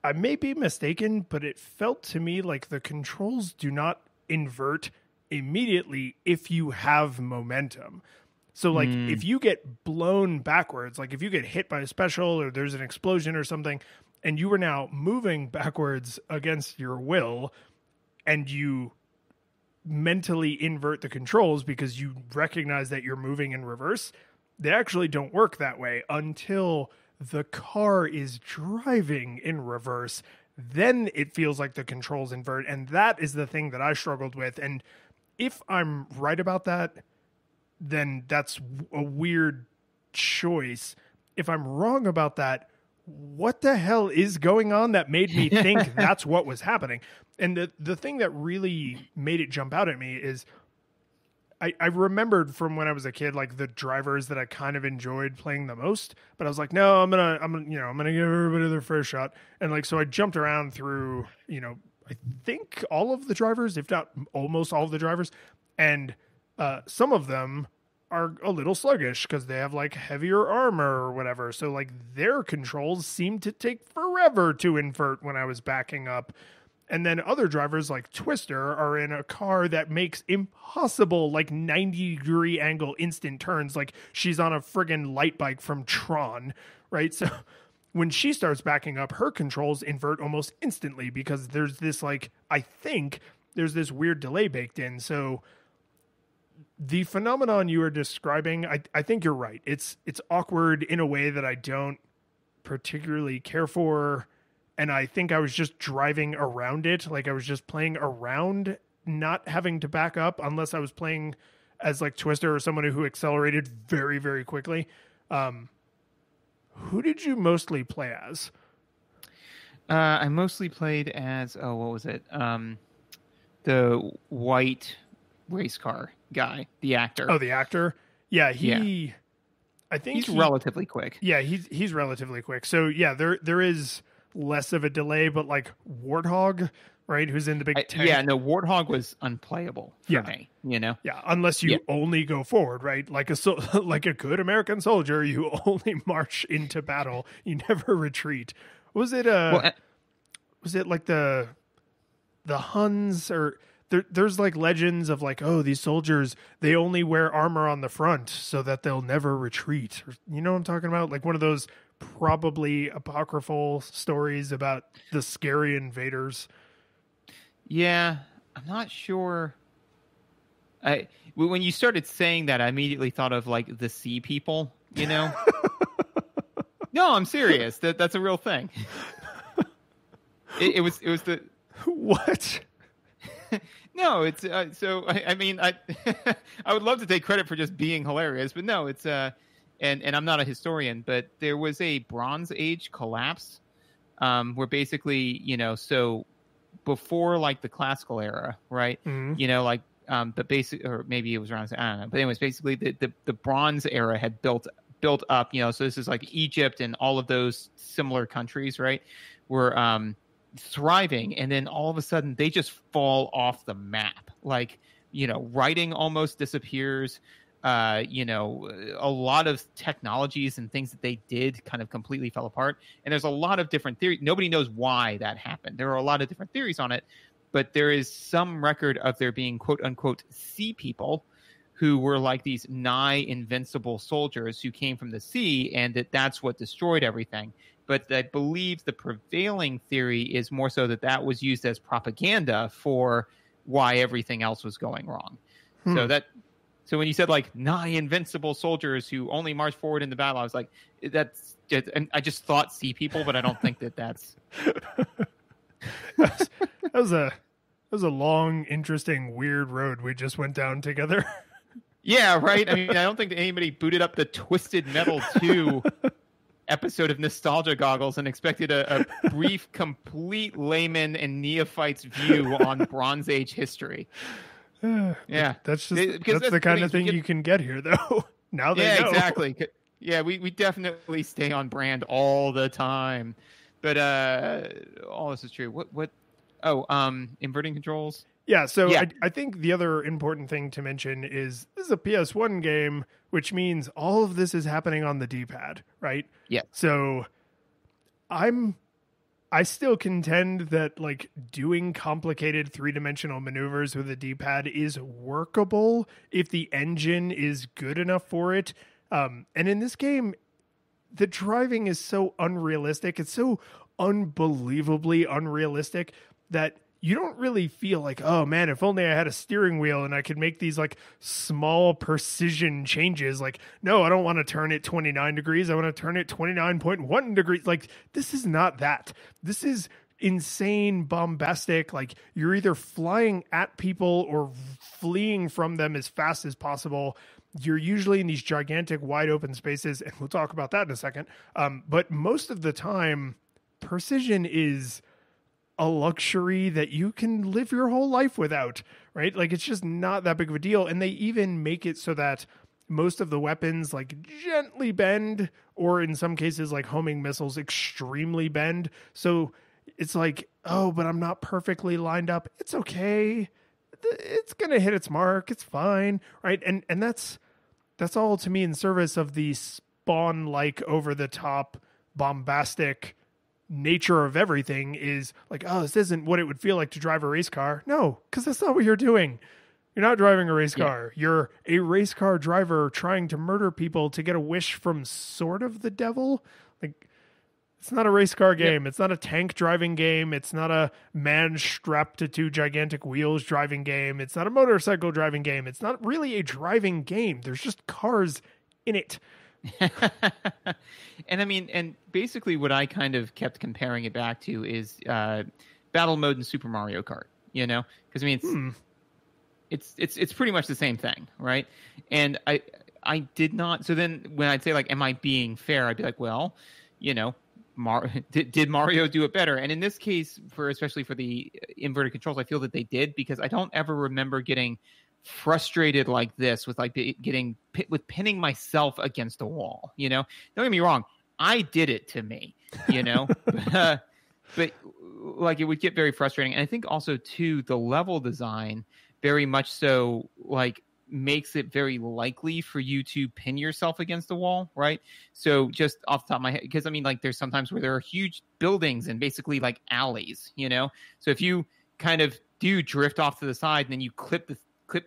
B: I may be mistaken, but it felt to me like the controls do not invert immediately if you have momentum. So like if you get blown backwards, like if you get hit by a special or there's an explosion or something, and you are now moving backwards against your will, and you mentally invert the controls because you recognize that you're moving in reverse, they actually don't work that way until the car is driving in reverse. Then it feels like the controls invert, and that is the thing that I struggled with. And if I'm right about that, then that's a weird choice. If I'm wrong about that, what the hell is going on that made me think that's what was happening? And the thing that really made it jump out at me is I remembered from when I was a kid, like the drivers that I kind of enjoyed playing the most, but I was like, no, I'm gonna give everybody their first shot. And like, so I jumped around through, you know, I think all of the drivers, if not almost all of the drivers. And some of them are a little sluggish because they have like heavier armor or whatever. So like their controls seem to take forever to invert when I was backing up. And then other drivers like Twister are in a car that makes impossible like 90-degree angle instant turns. Like she's on a friggin' light bike from Tron, right? So when she starts backing up, her controls invert almost instantly because there's this like, I think there's this weird delay baked in. So the phenomenon you are describing, I think you're right. It's awkward in a way that I don't particularly care for. And I think I was just driving around it. Like I was just playing around, not having to back up unless I was playing as like Twister or someone who accelerated very, very quickly. Who did you mostly play as?
C: I mostly played as, what was it? The white race car guy, the actor.
B: Oh, the actor? Yeah, I think
C: he's relatively quick.
B: Yeah, he's relatively quick. So yeah, there is less of a delay, but like Warthog, right? Who's in the big tank.
C: Yeah, no, Warthog was unplayable for me, you know?
B: Yeah, unless you only go forward, right? Like like a good American soldier, you only march into battle. You never retreat. Was it was it like the Huns or there's like legends of like, oh, these soldiers, they only wear armor on the front so that they'll never retreat. You know what I'm talking about? Like one of those probably apocryphal stories about the scary invaders.
C: Yeah, I'm not sure. When you started saying that, I immediately thought of like the Sea People, you know? No, I'm serious. That's a real thing. It was the
B: what?
C: No, it's so. I mean, I I would love to take credit for just being hilarious, but no, it's and I'm not a historian, but there was a Bronze Age collapse, where basically, you know, so before like the classical era, right?
B: Mm-hmm.
C: You know, like but basic, or maybe it was around, I don't know, but anyways, basically the Bronze era had built up, you know, so this is like Egypt and all of those similar countries, right? Were thriving, and then all of a sudden they just fall off the map. Like, you know, writing almost disappears. You know, a lot of technologies and things that they did kind of completely fell apart. And there's a lot of different theories. Nobody knows why that happened. There are a lot of different theories on it, but there is some record of there being quote unquote sea people who were like these nigh invincible soldiers who came from the sea, and that's what destroyed everything. But I believe the prevailing theory is more so that was used as propaganda for why everything else was going wrong. So when you said like nigh invincible soldiers who only march forward in the battle, I was like, that's just, and I just thought sea people, but I don't think that's.
B: that was a long, interesting, weird road we just went down together.
C: Yeah, right. I mean, I don't think that anybody booted up the Twisted Metal 2 episode of Nostalgia Goggles and expected a brief, complete layman and neophyte's view on Bronze Age history. Yeah,
B: that's the kind of thing you can get here, though. Now they know.
C: Exactly. Yeah, we definitely stay on brand all the time, but all this is true. What? Oh, inverting controls.
B: Yeah, so yeah. I think the other important thing to mention is this is a PS1 game, which means all of this is happening on the D-pad, right?
C: Yeah.
B: So I still contend that like doing complicated three-dimensional maneuvers with a D-pad is workable if the engine is good enough for it. And in this game, the driving is so unrealistic. It's so unbelievably unrealistic that you don't really feel like, oh man, if only I had a steering wheel and I could make these like small precision changes. Like, no, I don't want to turn it 29 degrees. I want to turn it 29.1 degrees. Like, this is not that. This is insane, bombastic. Like, you're either flying at people or fleeing from them as fast as possible. You're usually in these gigantic wide open spaces, and we'll talk about that in a second. But most of the time, precision is a luxury that you can live your whole life without, right? Like, it's just not that big of a deal. And they even make it so that most of the weapons like gently bend, or in some cases like homing missiles extremely bend. So it's like, oh, but I'm not perfectly lined up. It's okay. It's going to hit its mark. It's fine. Right. And that's all to me in service of the Spawn-like over the top bombastic nature of everything. Is like, oh, this isn't what it would feel like to drive a race car. No, because that's not what you're doing. You're not driving a race car. You're a race car driver trying to murder people to get a wish from sort of the devil. Like, it's not a race car game. Yep. It's not a tank driving game. It's not a man strapped to two gigantic wheels driving game. It's not a motorcycle driving game. It's not really a driving game. There's just cars in it.
C: And I mean, and basically what I kind of kept comparing it back to is battle mode in Super Mario Kart, you know? Because I mean, it's pretty much the same thing, right? And I did not. So then when I'd say like, am I being fair? I'd be like, well, you know, did Mario do it better? And in this case, especially for the inverted controls, I feel that they did, because I don't ever remember getting frustrated like this with like pinning myself against a wall, you know? Don't get me wrong, I did it to me, you know? but like it would get very frustrating. And I think also too, the level design very much so like makes it very likely for you to pin yourself against the wall, right? So just off the top of my head, because I mean, like there's sometimes where there are huge buildings and basically like alleys, you know? So if you kind of do drift off to the side and then you clip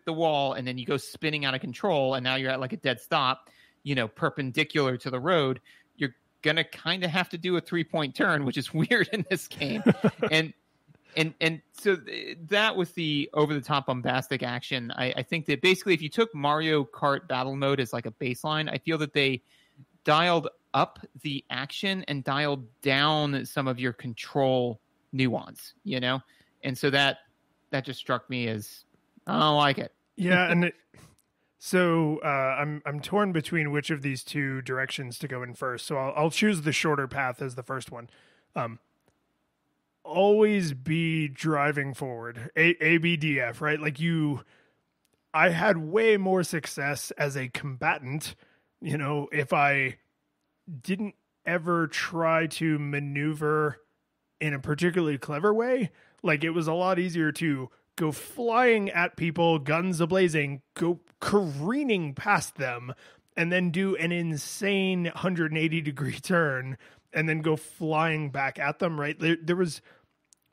C: the wall and then you go spinning out of control and now you're at like a dead stop, you know, perpendicular to the road, you're gonna kind of have to do a 3-point turn, which is weird in this game. And so that was the over-the-top bombastic action. I think that basically if you took Mario Kart Battle Mode as like a baseline, I feel that they dialed up the action and dialed down some of your control nuance, you know? And so that just struck me as, I don't like it.
B: Yeah, and so I'm torn between which of these two directions to go in first. So I'll choose the shorter path as the first one. Always be driving forward. ABDF, right? Like I had way more success as a combatant, you know, if I didn't ever try to maneuver in a particularly clever way. Like it was a lot easier to go flying at people, guns ablazing, go careening past them, and then do an insane 180-degree turn and then go flying back at them, right? There was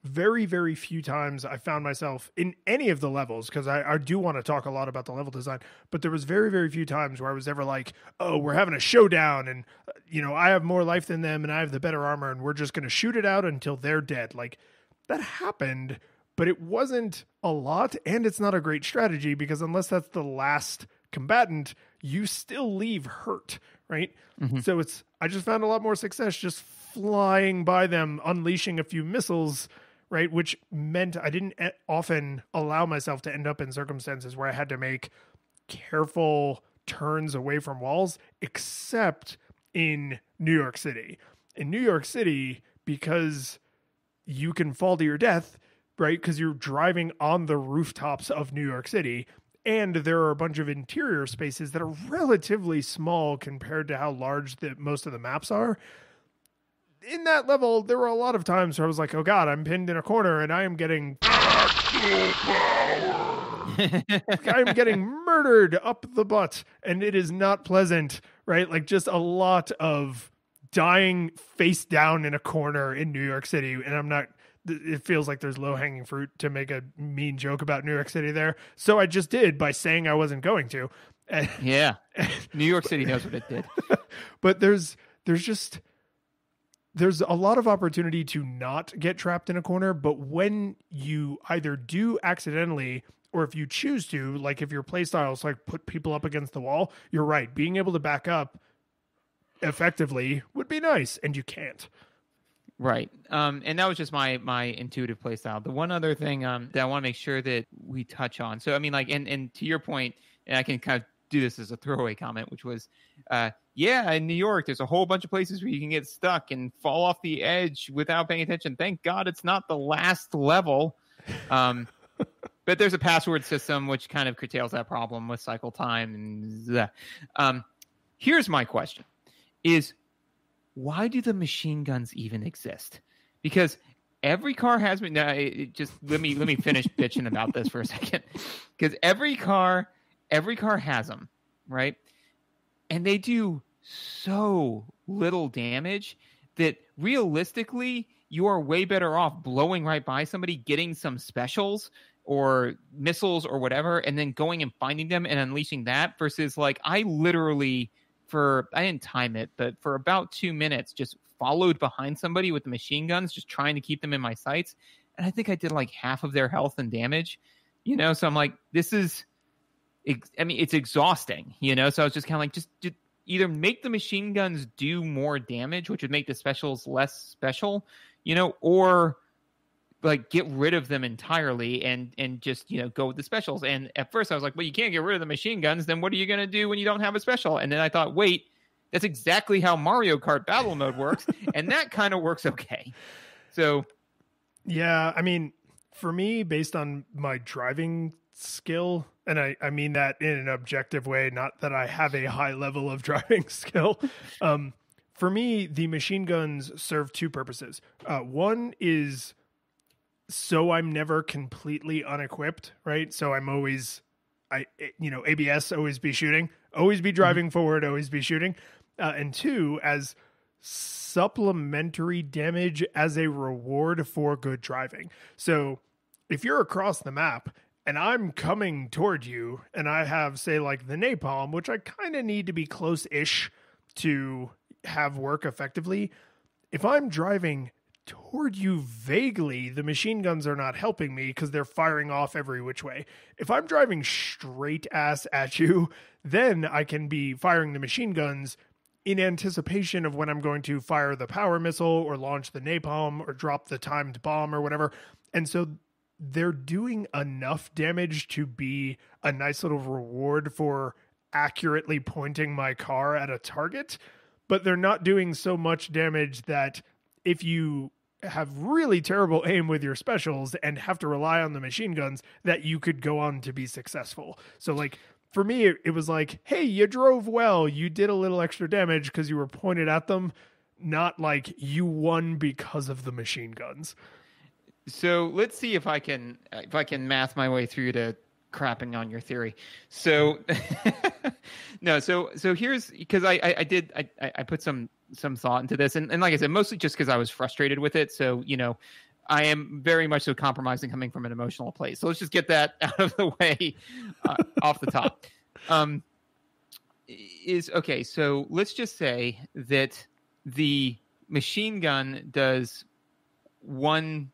B: very, very few times I found myself in any of the levels, because I do want to talk a lot about the level design, but there was very, very few times where I was ever like, oh, we're having a showdown and, you know, I have more life than them and I have the better armor and we're just going to shoot it out until they're dead. Like that happened, but it wasn't a lot, and it's not a great strategy because unless that's the last combatant, you still leave hurt, right? Mm-hmm. So I just found a lot more success just flying by them, unleashing a few missiles, right? Which meant I didn't often allow myself to end up in circumstances where I had to make careful turns away from walls, except in New York City. In New York City, because you can fall to your death, right? Because you're driving on the rooftops of New York City, and there are a bunch of interior spaces that are relatively small compared to how large most of the maps are. In that level, there were a lot of times where I was like, oh God, I'm pinned in a corner and I am getting I'm getting murdered up the butt, and it is not pleasant, right? Like just a lot of dying face down in a corner in New York City. And it feels like there's low-hanging fruit to make a mean joke about New York City there. So I just did by saying I wasn't going to.
C: Yeah. New York City knows what it did.
B: But there's a lot of opportunity to not get trapped in a corner, but when you either do accidentally or if you choose to, like if your playstyle is like put people up against the wall, you're right. Being able to back up effectively would be nice, and you can't.
C: Right. And that was just my intuitive play style. The one other thing that I want to make sure that we touch on. So, I mean, like, and to your point, and I can kind of do this as a throwaway comment, which was, yeah, in New York, there's a whole bunch of places where you can get stuck and fall off the edge without paying attention. Thank God it's not the last level. But there's a password system, which kind of curtails that problem with cycle time. And here's my question is, why do the machine guns even exist? Because every car has been. Just let me finish bitching about this for a second. Because every car has them, right? And they do so little damage that realistically, you are way better off blowing right by somebody, getting some specials or missiles or whatever, and then going and finding them and unleashing that. Versus, like, I literally. I didn't time it, but for about 2 minutes, just followed behind somebody with the machine guns, just trying to keep them in my sights. And I think I did like half of their health and damage, you know? So I'm like, it's exhausting, you know? So I was just kind of like, just either make the machine guns do more damage, which would make the specials less special, you know, or like get rid of them entirely and just, you know, go with the specials. And at first I was like, well, you can't get rid of the machine guns. Then what are you going to do when you don't have a special? And then I thought, wait, that's exactly how Mario Kart Battle Mode works. And that kind of works okay. So.
B: Yeah. I mean, for me, based on my driving skill, and I mean that in an objective way, not that I have a high level of driving skill. for me, the machine guns serve two purposes. One is so I'm never completely unequipped, right? So I'm always, ABS, always be shooting, always be driving forward, always be shooting. And two, as supplementary damage as a reward for good driving. So if you're across the map and I'm coming toward you and I have, say, like the napalm, which I kind of need to be close-ish to have work effectively, if I'm driving toward you vaguely, the machine guns are not helping me because they're firing off every which way. If I'm driving straight ass at you, then I can be firing the machine guns in anticipation of when I'm going to fire the power missile or launch the napalm or drop the timed bomb or whatever. And so they're doing enough damage to be a nice little reward for accurately pointing my car at a target, but they're not doing so much damage that if you have really terrible aim with your specials and have to rely on the machine guns, that you could go on to be successful. So like for me, it was like, hey, you drove well, you did a little extra damage because you were pointed at them, not like you won because of the machine guns.
C: So let's see if I can math my way through to crapping on your theory. So no, so here's, because I put some thought into this, and like I said, mostly just because I was frustrated with it. So I am very much so compromising coming from an emotional place. So let's just get that out of the way off the top. Okay, so let's just say that the machine gun does 1/10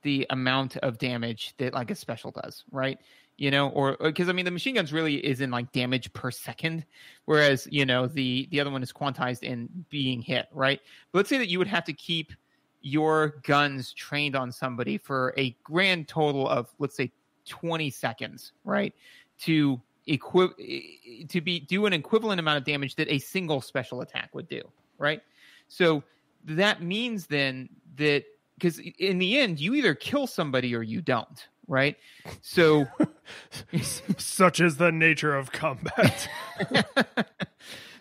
C: the amount of damage that like a special does, right? Or because the machine guns really is in like damage per second, whereas the other one is quantized in being hit, right? But let's say that you would have to keep your guns trained on somebody for a grand total of, let's say, 20 seconds, right? To do an equivalent amount of damage that a single special attack would do, right? So that means then that, because in the end, you either kill somebody or you don't, right? So
B: such is the nature of combat.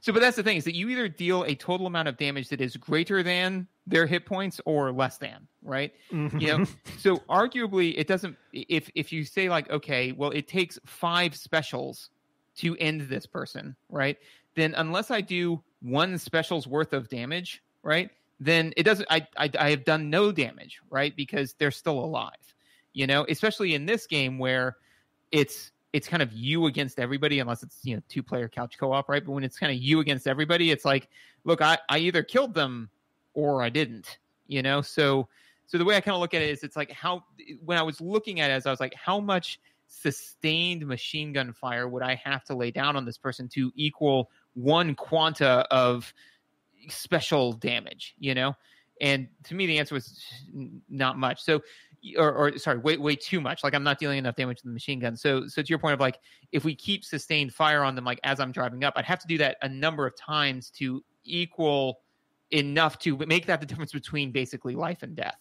C: But that's the thing, is that you either deal a total amount of damage that is greater than their hit points or less than, right?
B: Mm-hmm.
C: So arguably it doesn't, if you say like, okay, well, it takes 5 specials to end this person, right? Then unless I do 1 special's worth of damage, right? Then it doesn't, I have done no damage, right? Because they're still alive, especially in this game where it's kind of you against everybody, unless it's 2-player couch co-op, right? But when it's kind of you against everybody, it's like, look, I either killed them or I didn't, So the way I kind of look at it is, it's like when I was looking at it, I was like, how much sustained machine gun fire would I have to lay down on this person to equal 1 quanta of special damage? And to me, the answer was not much. So, or sorry, way too much. Like, I'm not dealing enough damage with the machine gun. So to your point of like, if we keep sustained fire on them, like as I'm driving up, I'd have to do that a number of times to equal enough to make that the difference between basically life and death,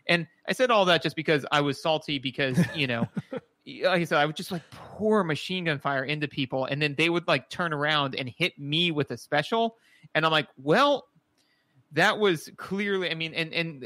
C: And I said all that just because I was salty because, like I said, I would just like pour machine gun fire into people, and then they would like turn around and hit me with a special. And I'm like, well, that was clearly, and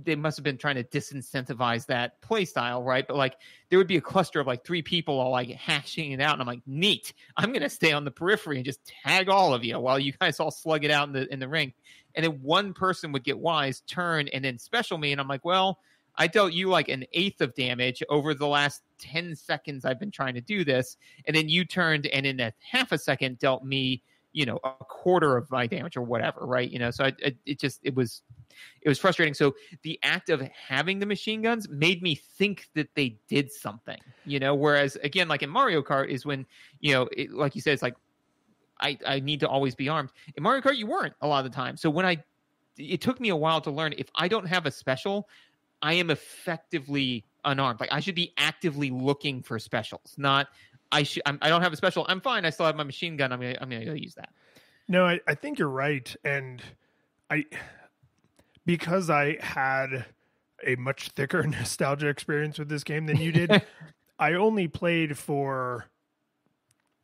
C: they must have been trying to disincentivize that play style, right? But like, there would be a cluster of like 3 people all like hashing it out, and I'm like, neat. I'm gonna stay on the periphery and just tag all of you while you guys all slug it out in the ring. And then one person would get wise, turn, and then special me, and I'm like, well, I dealt you like 1/8 of damage over the last 10 seconds I've been trying to do this, and then you turned and in a half a second dealt me a quarter of my damage or whatever, right? So it was frustrating. So the act of having the machine guns made me think that they did something, whereas again, like in Mario Kart is when, like you said, it's like, I need to always be armed. In Mario Kart, you weren't a lot of the time. So it took me a while to learn, if I don't have a special, I am effectively unarmed. Like, I should be actively looking for specials, not I don't have a special. I'm fine. I still have my machine gun. I'm gonna go use that.
B: No, I think you're right. And because I had a much thicker nostalgia experience with this game than you did, I only played for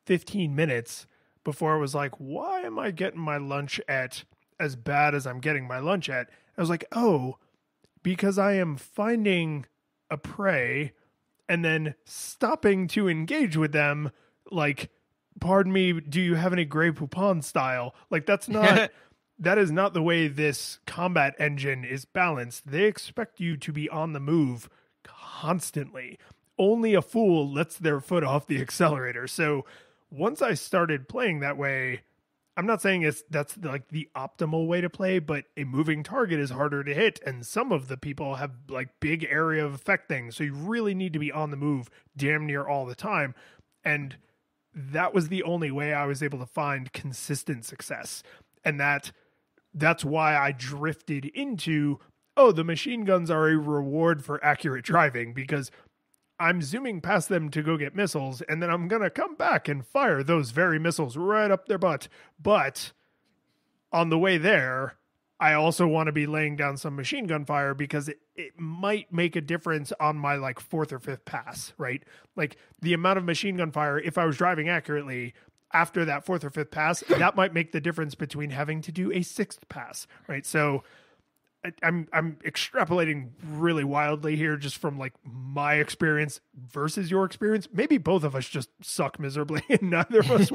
B: 15 minutes before I was like, why am I getting my lunch at as bad as I'm getting my lunch at? I was like, oh, because I am finding a prey and then stopping to engage with them, like, pardon me, do you have any Grey Poupon style? Like, that's not, that is not the way this combat engine is balanced. They expect you to be on the move constantly. Only a fool lets their foot off the accelerator. So once I started playing that way, I'm not saying that's like the optimal way to play, but a moving target is harder to hit, and some of the people have like big area of effect things, so you really need to be on the move damn near all the time. And that was the only way I was able to find consistent success. And that's why I drifted into, oh, the machine guns are a reward for accurate driving, because I'm zooming past them to go get missiles, and then I'm going to come back and fire those very missiles right up their butt. But on the way there, I also want to be laying down some machine gun fire, because it might make a difference on my like fourth or fifth pass, right? Like the amount of machine gun fire, if I was driving accurately after that fourth or fifth pass, that might make the difference between having to do a sixth pass, right? So I'm extrapolating really wildly here, just from like my experience versus your experience. Maybe both of us just suck miserably and neither of us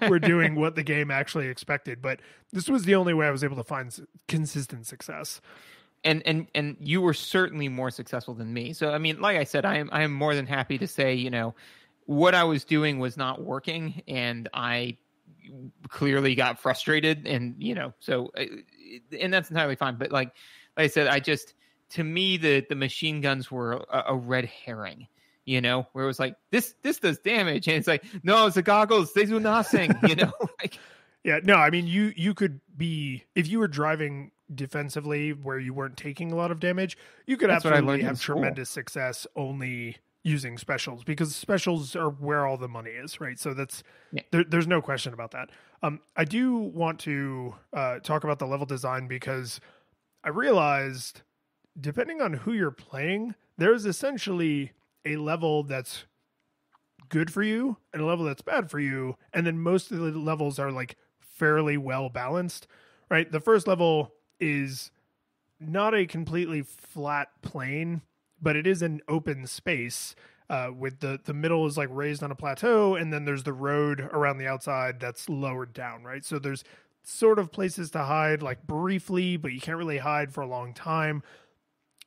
B: were doing what the game actually expected. But this was the only way I was able to find consistent success.
C: And you were certainly more successful than me. So I mean, like I said, I am more than happy to say, you know, what I was doing was not working, and I clearly got frustrated, and you know, so and that's entirely fine. But like I said, to me, the machine guns were a red herring, you know, where it was like, this does damage. And it's like, no, it's the goggles. They do nothing, you know? Like,
B: yeah, no, I mean, you could be, if you were driving defensively where you weren't taking a lot of damage, you could absolutely have tremendous success only using specials, because specials are where all the money is, right? So that's, there's no question about that. I do want to talk about the level design, because I realized, depending on who you're playing, there's essentially a level that's good for you and a level that's bad for you. And then most of the levels are like fairly well balanced, right? The first level is not a completely flat plane, but it is an open space with the middle is like raised on a plateau. And then there's the road around the outside that's lowered down, right? So there's sort of places to hide like briefly, but you can't really hide for a long time.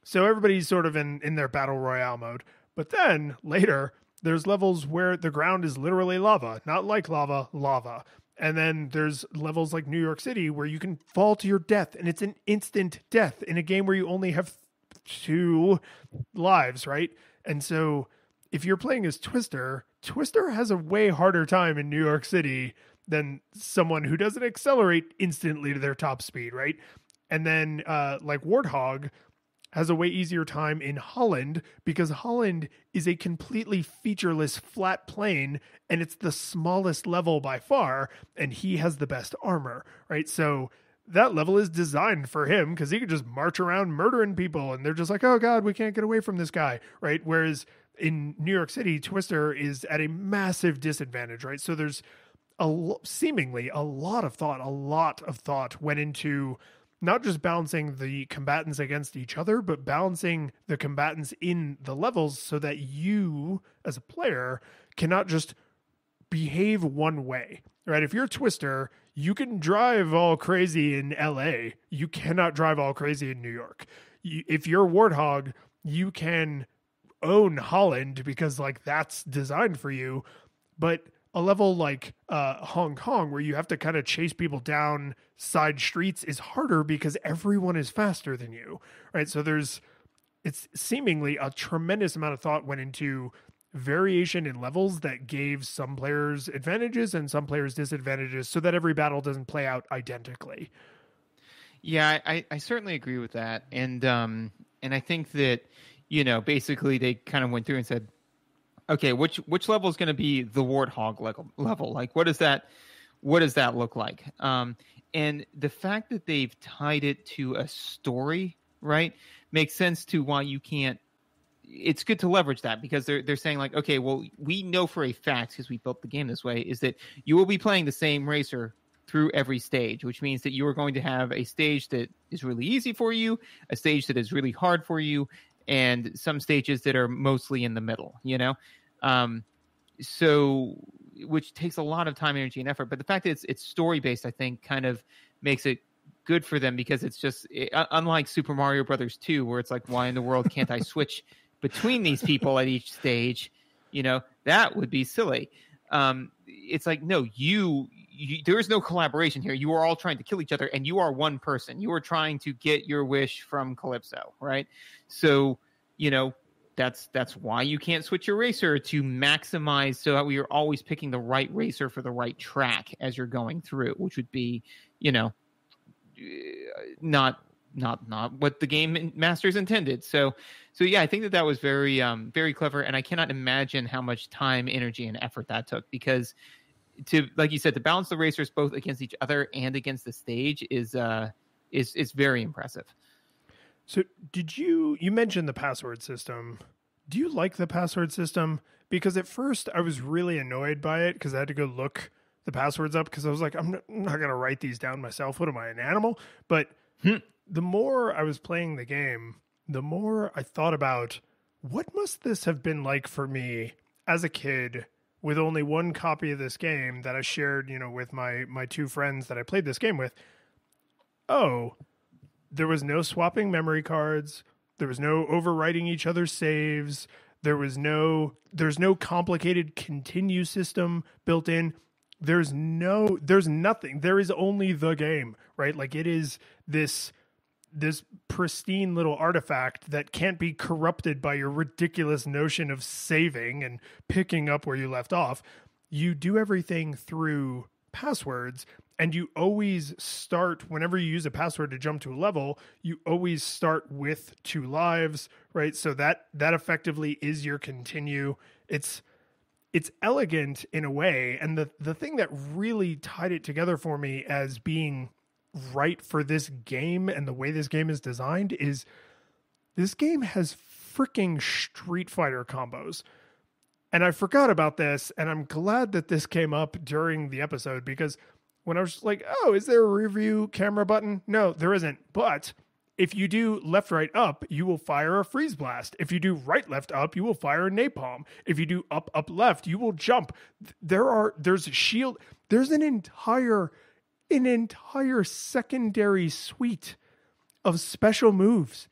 B: So everybody's sort of in their battle royale mode. But then later there's levels where the ground is literally lava, not like lava. And then there's levels like New York City where you can fall to your death, and it's an instant death in a game where you only have 2 lives, right? And so if you're playing as Twister has a way harder time in New York City than someone who doesn't accelerate instantly to their top speed, right? And then like Warthog has a way easier time in Holland, because Holland is a completely featureless flat plane, and it's the smallest level by far, and he has the best armor, right? So that level is designed for him, because he could just march around murdering people, and they're just like, oh God, we can't get away from this guy, right? Whereas in New York City, Twister is at a massive disadvantage, right? So there's seemingly a lot of thought went into not just balancing the combatants against each other, but balancing the combatants in the levels so that you as a player cannot just behave one way, right? If you're Twister, you can drive all crazy in LA. You cannot drive all crazy in New York. If you're Warthog, you can own Holland, because like that's designed for you. But a level like Hong Kong, where you have to kind of chase people down side streets, is harder because everyone is faster than you, right? So it's seemingly a tremendous amount of thought went into variation in levels that gave some players advantages and some players disadvantages, so that every battle doesn't play out identically.
C: Yeah, I certainly agree with that. And I think that, you know, basically they kind of went through and said, okay, which level is going to be the Warthog level? Like, what does that look like? And the fact that they've tied it to a story, right, makes sense to why you can't it's good to leverage that, because they're saying like, okay, well, we know for a fact, because we built the game this way, is that you will be playing the same racer through every stage, which means that you are going to have a stage that is really easy for you, a stage that is really hard for you, and some stages that are mostly in the middle, so which takes a lot of time, energy, and effort. But the fact that it's story based, I think, kind of makes it good for them, because it's just unlike Super Mario Brothers 2, where it's like, why in the world can't I switch between these people at each stage? That would be silly. It's like, no, you there is no collaboration here. You are all trying to kill each other, and you are one person. You are trying to get your wish from Calypso, right? So, that's why you can't switch your racer, to maximize, so that we are always picking the right racer for the right track as you're going through, which would be, not what the game masters intended. So yeah, I think that was very, very clever, and I cannot imagine how much time, energy, and effort that took, because like you said, to balance the racers both against each other and against the stage is very impressive.
B: So you mentioned the password system. Do you like the password system? Because at first I was really annoyed by it, because I had to go look the passwords up, because I was like, I'm not going to write these down myself. What am I, an animal? But the more I was playing the game, the more I thought about, what must this have been like for me as a kid with only one copy of this game that I shared, with my two friends that I played this game with. Oh, there was no swapping memory cards. There was no overwriting each other's saves. There's no complicated continue system built in. There's nothing. There is only the game, right? Like, it is this pristine little artifact that can't be corrupted by your ridiculous notion of saving and picking up where you left off. You do everything through passwords, and you always start, whenever you use a password to jump to a level, you always start with 2 lives, right? So that effectively is your continue. It's elegant in a way. And the thing that really tied it together for me as being right for this game and the way this game is designed is this game has freaking Street Fighter combos. And I forgot about this, and I'm glad that this came up during the episode, because when I was like, oh, is there a review camera button? No, there isn't. But if you do left, right, up, you will fire a freeze blast. If you do right, left, up, you will fire a napalm. If you do up, up, left, you will jump. There's a shield. There's an entire secondary suite of special moves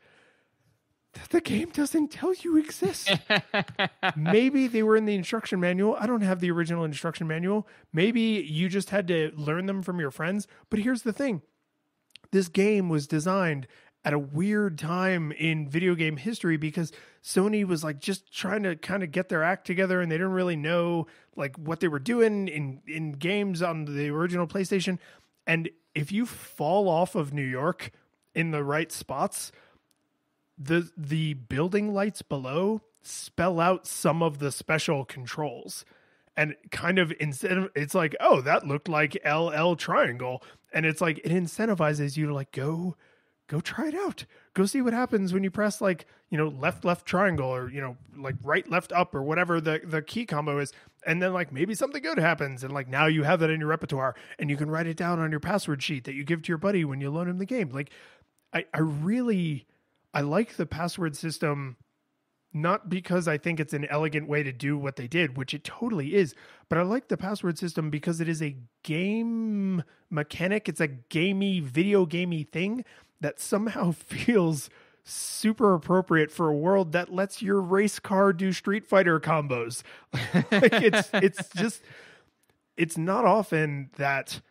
B: that the game doesn't tell you exist. Maybe they were in the instruction manual. I don't have the original instruction manual. Maybe you just had to learn them from your friends. But here's the thing. This game was designed at a weird time in video game history, because Sony was like just trying to kind of get their act together, and they didn't really know like what they were doing in games on the original PlayStation. And if you fall off of New York in the right spots, the building lights below spell out some of the special controls, and kind of it's like, oh, that looked like LL triangle, and it's like it incentivizes you to like go try it out, go see what happens when you press like left triangle, or like right left up, or whatever the key combo is, and then like maybe something good happens, and like now you have that in your repertoire, and you can write it down on your password sheet that you give to your buddy when you loan him the game. Like I like the password system, not because I think it's an elegant way to do what they did, which it totally is, but I like the password system because it is a game mechanic. It's a video gamey thing that somehow feels super appropriate for a world that lets your race car do Street Fighter combos. Like it's not often that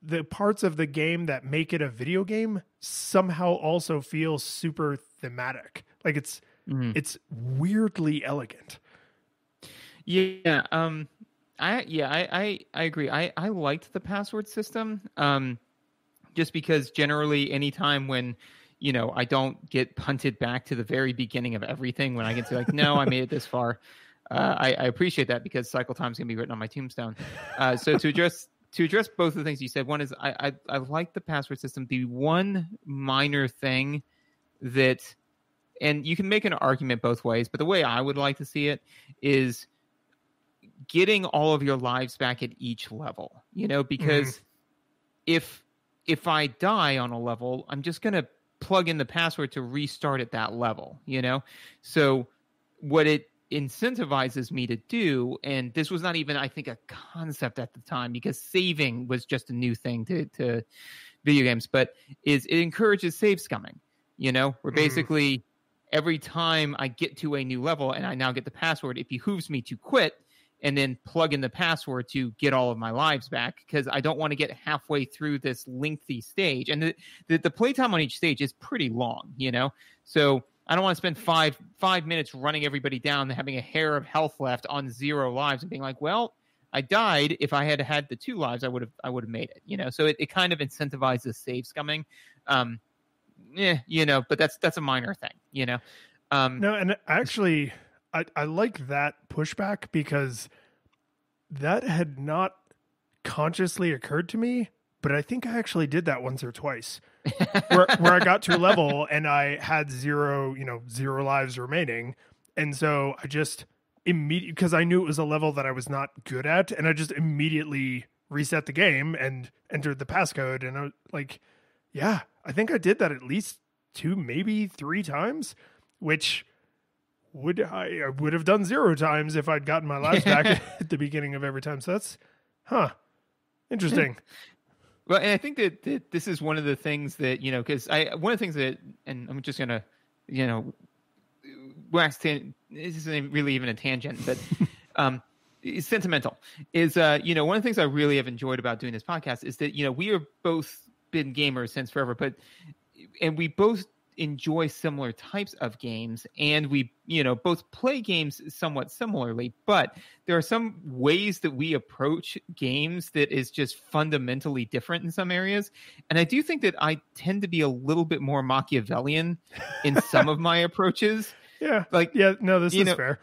B: the parts of the game that make it a video game somehow also feel super thematic. Like it's weirdly elegant.
C: Yeah. I agree. I liked the password system. Just because generally anytime when, I don't get punted back to the very beginning of everything, when I can say like, no, I made it this far. I appreciate that, because cycle time is going to be written on my tombstone. So to address both of the things you said, one is I like the password system. The one minor thing that and you can make an argument both ways, but the way I would like to see it is getting all of your lives back at each level, because if I die on a level, I'm just going to plug in the password to restart at that level, So what it incentivizes me to do, and this was not even, I think, a concept at the time because saving was just a new thing to video games, but it encourages save scumming, where basically every time I get to a new level and I now get the password, it behooves me to quit and then plug in the password to get all of my lives back, because I don't want to get halfway through this lengthy stage. And the playtime on each stage is pretty long, So I don't want to spend five minutes running everybody down and having a hair of health left on 0 lives and being like, well, I died. If I had had the 2 lives, I would have made it, So it kind of incentivizes save scumming. But that's a minor thing, No,
B: and actually I like that pushback because that had not consciously occurred to me, but I think I actually did that once or twice where I got to a level and I had 0 lives remaining. And so I just immediately, because I knew it was a level that I was not good at, and I just immediately reset the game and entered the passcode. And I was like, yeah, I think I did that at least 2, maybe 3 times, which I would have done 0 times if I'd gotten my lives back at the beginning of every time. So that's, interesting.
C: Well, and I think that this is one of the things that, because one of the things that, and I'm just going to, this isn't really even a tangent, but it's sentimental, is, one of the things I really have enjoyed about doing this podcast is that, we have both been gamers since forever, and we both enjoy similar types of games, and we both play games somewhat similarly, but there are some ways that we approach games that is just fundamentally different in some areas. And I do think that I tend to be a little bit more Machiavellian in some of my approaches.
B: This is fair.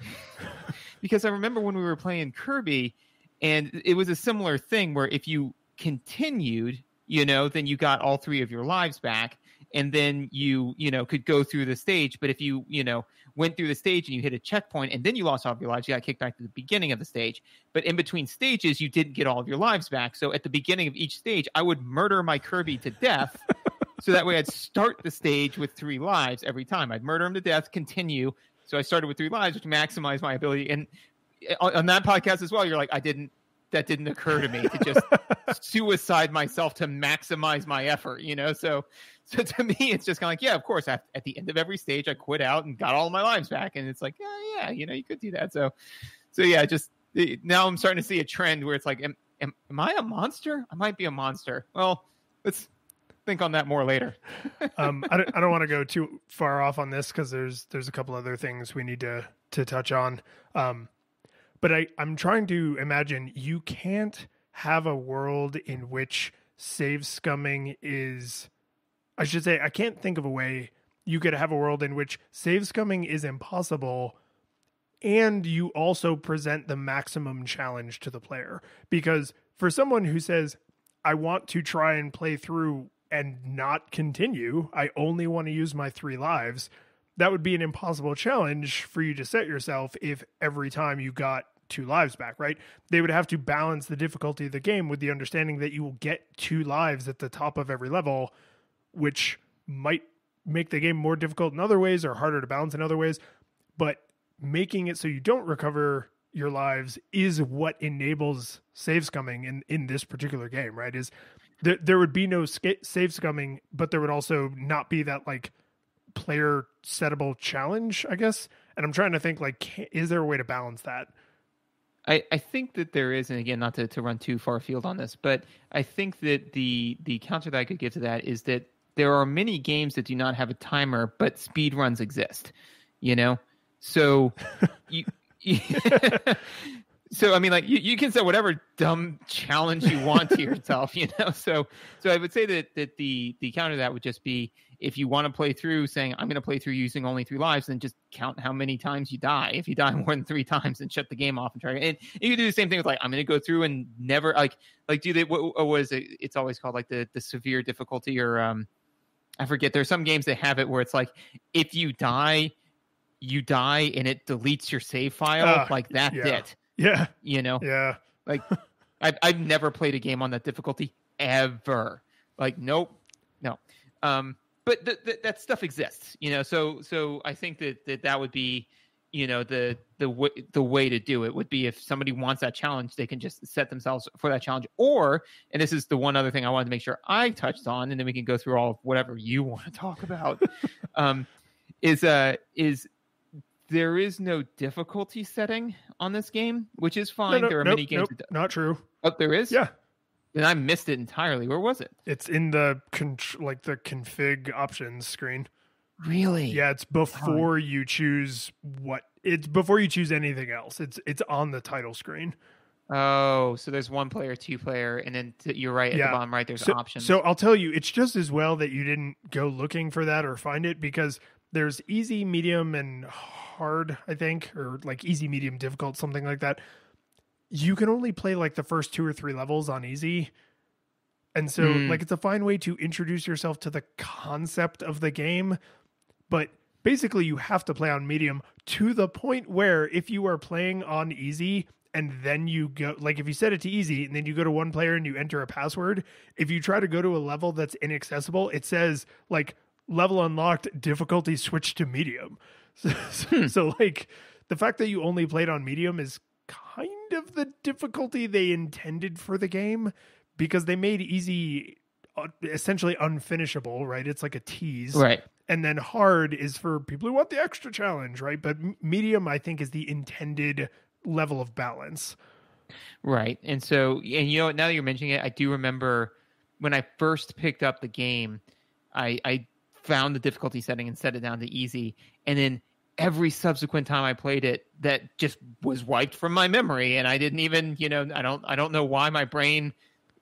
C: Because I remember when we were playing Kirby, and it was a similar thing where if you continued, then you got all 3 of your lives back. And then you could go through the stage. But if you, went through the stage and you hit a checkpoint and then you lost all of your lives, you got kicked back to the beginning of the stage. But in between stages, you didn't get all of your lives back. So at the beginning of each stage, I would murder my Kirby to death. So that way I'd start the stage with 3 lives every time. I'd murder him to death, continue. So I started with 3 lives, which maximized my ability. And on that podcast as well, you're like, that didn't occur to me to just suicide myself to maximize my effort, So to me, it's just kind of like, yeah, of course. At the end of every stage, I quit out and got all of my lives back, and it's like, yeah, you could do that. So yeah, just now I'm starting to see a trend where it's like, am I a monster? I might be a monster. Well, let's think on that more later.
B: I don't want to go too far off on this because there's a couple other things we need to touch on. But I'm trying to imagine you can't have a world in which save scumming is, I should say, I can't think of a way you could have a world in which save scumming is impossible and you also present the maximum challenge to the player. Because for someone who says, I want to try and play through and not continue, I only want to use my 3 lives, that would be an impossible challenge for you to set yourself if every time you got 2 lives back, right? They would have to balance the difficulty of the game with the understanding that you will get 2 lives at the top of every level, which might make the game more difficult in other ways or harder to balance in other ways. But making it so you don't recover your lives is what enables save scumming in this particular game, right? Is there would be no save scumming, but there would also not be that like player settable challenge, I guess. And I'm trying to think like, is there a way to balance that?
C: I think that there is, and again, not to run too far afield on this, but I think that the counter that I could give to that is that there are many games that do not have a timer, but speed runs exist, So so I mean, like you can set whatever dumb challenge you want to yourself, So I would say that the counter to that would just be, if you want to play through saying, I'm going to play through using only 3 lives, then just count how many times you die. If you die more than 3 times, then shut the game off and try. And you can do the same thing with like, I'm going to go through and never like do they, what was it? It's always called like the severe difficulty or I forget. There's some games that have it where it's like, if you die and it deletes your save file. Like that's it.
B: Yeah.
C: You know?
B: Yeah.
C: Like I've never played a game on that difficulty ever. Like, nope. No. But that stuff exists, you know? So I think that would be, you know, the way to do it would be if somebody wants that challenge, they can just set themselves for that challenge. Or, and this is the one other thing I wanted to make sure I touched on, and then we can go through all of whatever you want to talk about, is there is no difficulty setting on this game, which is fine. There are many games.
B: Not true.
C: Oh, there is?
B: Yeah.
C: And I missed it entirely. Where was it?
B: It's in the config options screen.
C: Really?
B: Yeah, it's before you choose it's before you choose anything else. It's on the title screen.
C: Oh, so there's 1 player, 2 player, and then you're right at the bottom right. There's options.
B: So I'll tell you, it's just as well that you didn't go looking for that or find it, because there's easy, medium, and hard, I think, or like easy, medium, difficult, something like that. You can only play like the first 2 or 3 levels on easy. And so like it's a fine way to introduce yourself to the concept of the game. But basically you have to play on medium to the point where if you are playing on easy and then you go, like if you set it to easy and then you go to 1 player and you enter a password, if you try to go to a level that's inaccessible, it says like level unlocked, difficulty switched to medium. So like the fact that you only played on medium is kind of the difficulty they intended for the game, because they made easy essentially unfinishable, right? It's like a tease.
C: Right.
B: And then hard is for people who want the extra challenge, right? But medium, I think, is the intended level of balance.
C: Right. And so, and you know, now that you're mentioning it, I do remember when I first picked up the game, I found the difficulty setting and set it down to easy. And then every subsequent time I played it, that just was wiped from my memory. And I didn't even, you know, I don't know why my brain,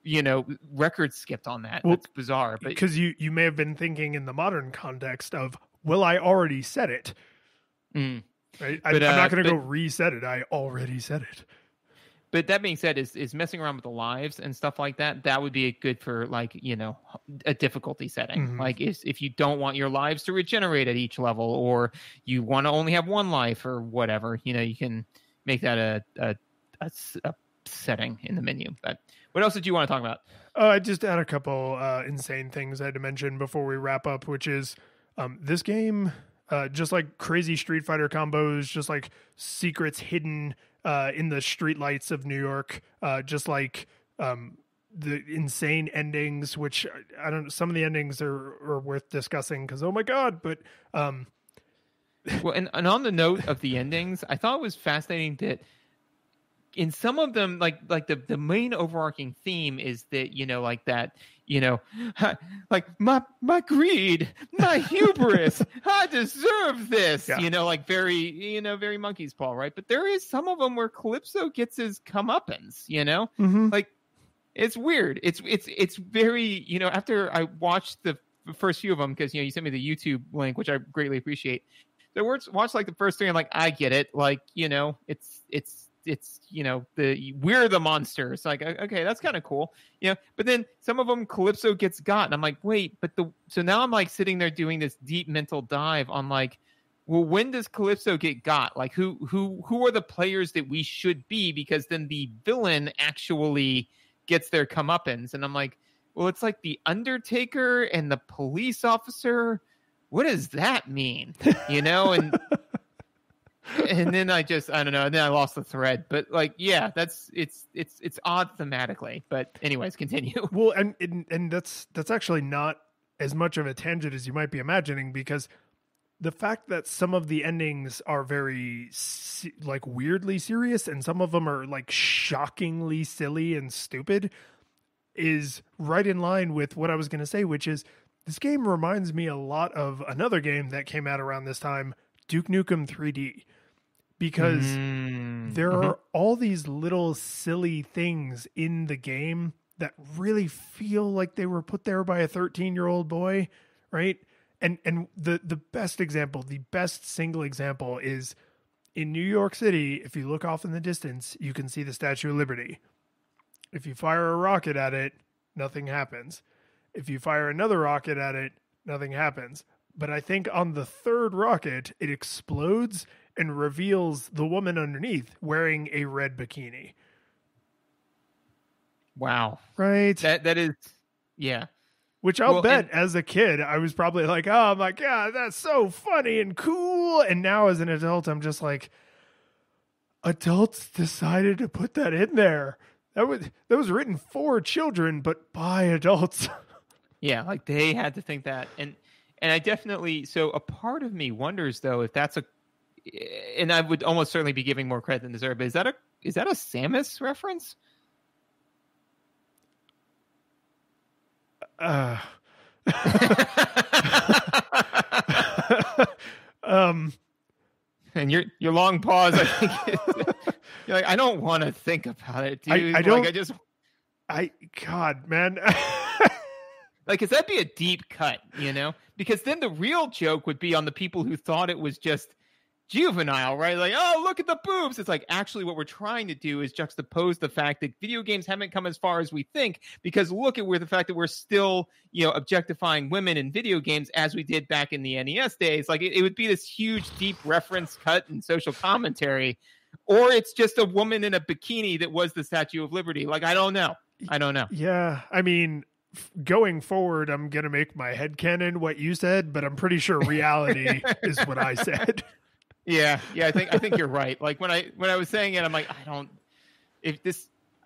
C: you know, record skipped on that. Well, that's bizarre. But
B: because you may have been thinking in the modern context of, well, I already said it. Right? I'm not going to go reset it. I already said it.
C: But that being said, is messing around with the lives and stuff like that, that would be good for, like, you know, a difficulty setting. Mm-hmm. Like if you don't want your lives to regenerate at each level, or you want to only have 1 life or whatever, you know, you can make that a setting in the menu. But what else did you want to talk about?
B: I just had a couple insane things I had to mention before we wrap up, which is this game, just like crazy Street Fighter combos, just like secrets hidden in the streetlights of New York, just like the insane endings, which I don't know, some of the endings are worth discussing because, oh my God, but
C: well, and on the note of the endings, I thought it was fascinating that in some of them, like the main overarching theme is that, you know, like that, you know, like my greed, my hubris, I deserve this, you know, like very monkey's paw, right? But there is some of them where Calypso gets his comeuppance, you know, like it's weird. It's very, you know, after I watched the first few of them, because, you know, you sent me the YouTube link, which I greatly appreciate. So watch like the first 3, I'm like, I get it. Like, you know, it's you know, we're the monsters. Like, okay, that's kind of cool, you know. But then some of them Calypso gets got, and I'm like, wait, but so now I'm like sitting there doing this deep mental dive on like, well, when does Calypso get got? Like, who are the players that we should be? Because then the villain actually gets their comeuppance, and I'm like, well, it's like the Undertaker and the police officer. What does that mean? You know, and then I don't know. And then I lost the thread, but like, yeah, it's odd thematically, but anyways, continue.
B: Well, and that's actually not as much of a tangent as you might be imagining, because the fact that some of the endings are very like weirdly serious and some of them are like shockingly silly and stupid is right in line with what I was going to say, which is this game reminds me a lot of another game that came out around this time, Duke Nukem 3D, because there are all these little silly things in the game that really feel like they were put there by a 13-year-old boy, right? And the best example, the best single example is in New York City. If you look off in the distance, you can see the Statue of Liberty. If you fire a rocket at it, nothing happens. If you fire another rocket at it, nothing happens. But I think on the third rocket, it explodes and reveals the woman underneath wearing a red bikini.
C: Wow.
B: Right?
C: That is, yeah.
B: Which I'll bet as a kid, I was probably like, oh my God, that's so funny and cool. And now as an adult, I'm just like, adults decided to put that in there. That was written for children, but by adults.
C: Yeah, like they had to think that. And I definitely, so a part of me wonders though, if that's and I would almost certainly be giving more credit than deserve, but is that a Samus reference? And your long pause, I think you're like, I don't want to think about it, dude.
B: I don't.
C: God,
B: man.
C: Like, cause that'd be a deep cut, because then the real joke would be on the people who thought it was just juvenile, right? Like, oh, look at the boobs. It's like, actually what we're trying to do is juxtapose the fact that video games haven't come as far as we think, because look at the fact that we're still, objectifying women in video games as we did back in the NES days. Like it would be this huge, deep reference cut and social commentary, or it's just a woman in a bikini that was the Statue of Liberty. Like, I don't know.
B: Yeah. I mean, going forward, I'm going to make my headcanon what you said, but I'm pretty sure reality is what I said.
C: Yeah, I think you're right. Like when I was saying it, I'm like,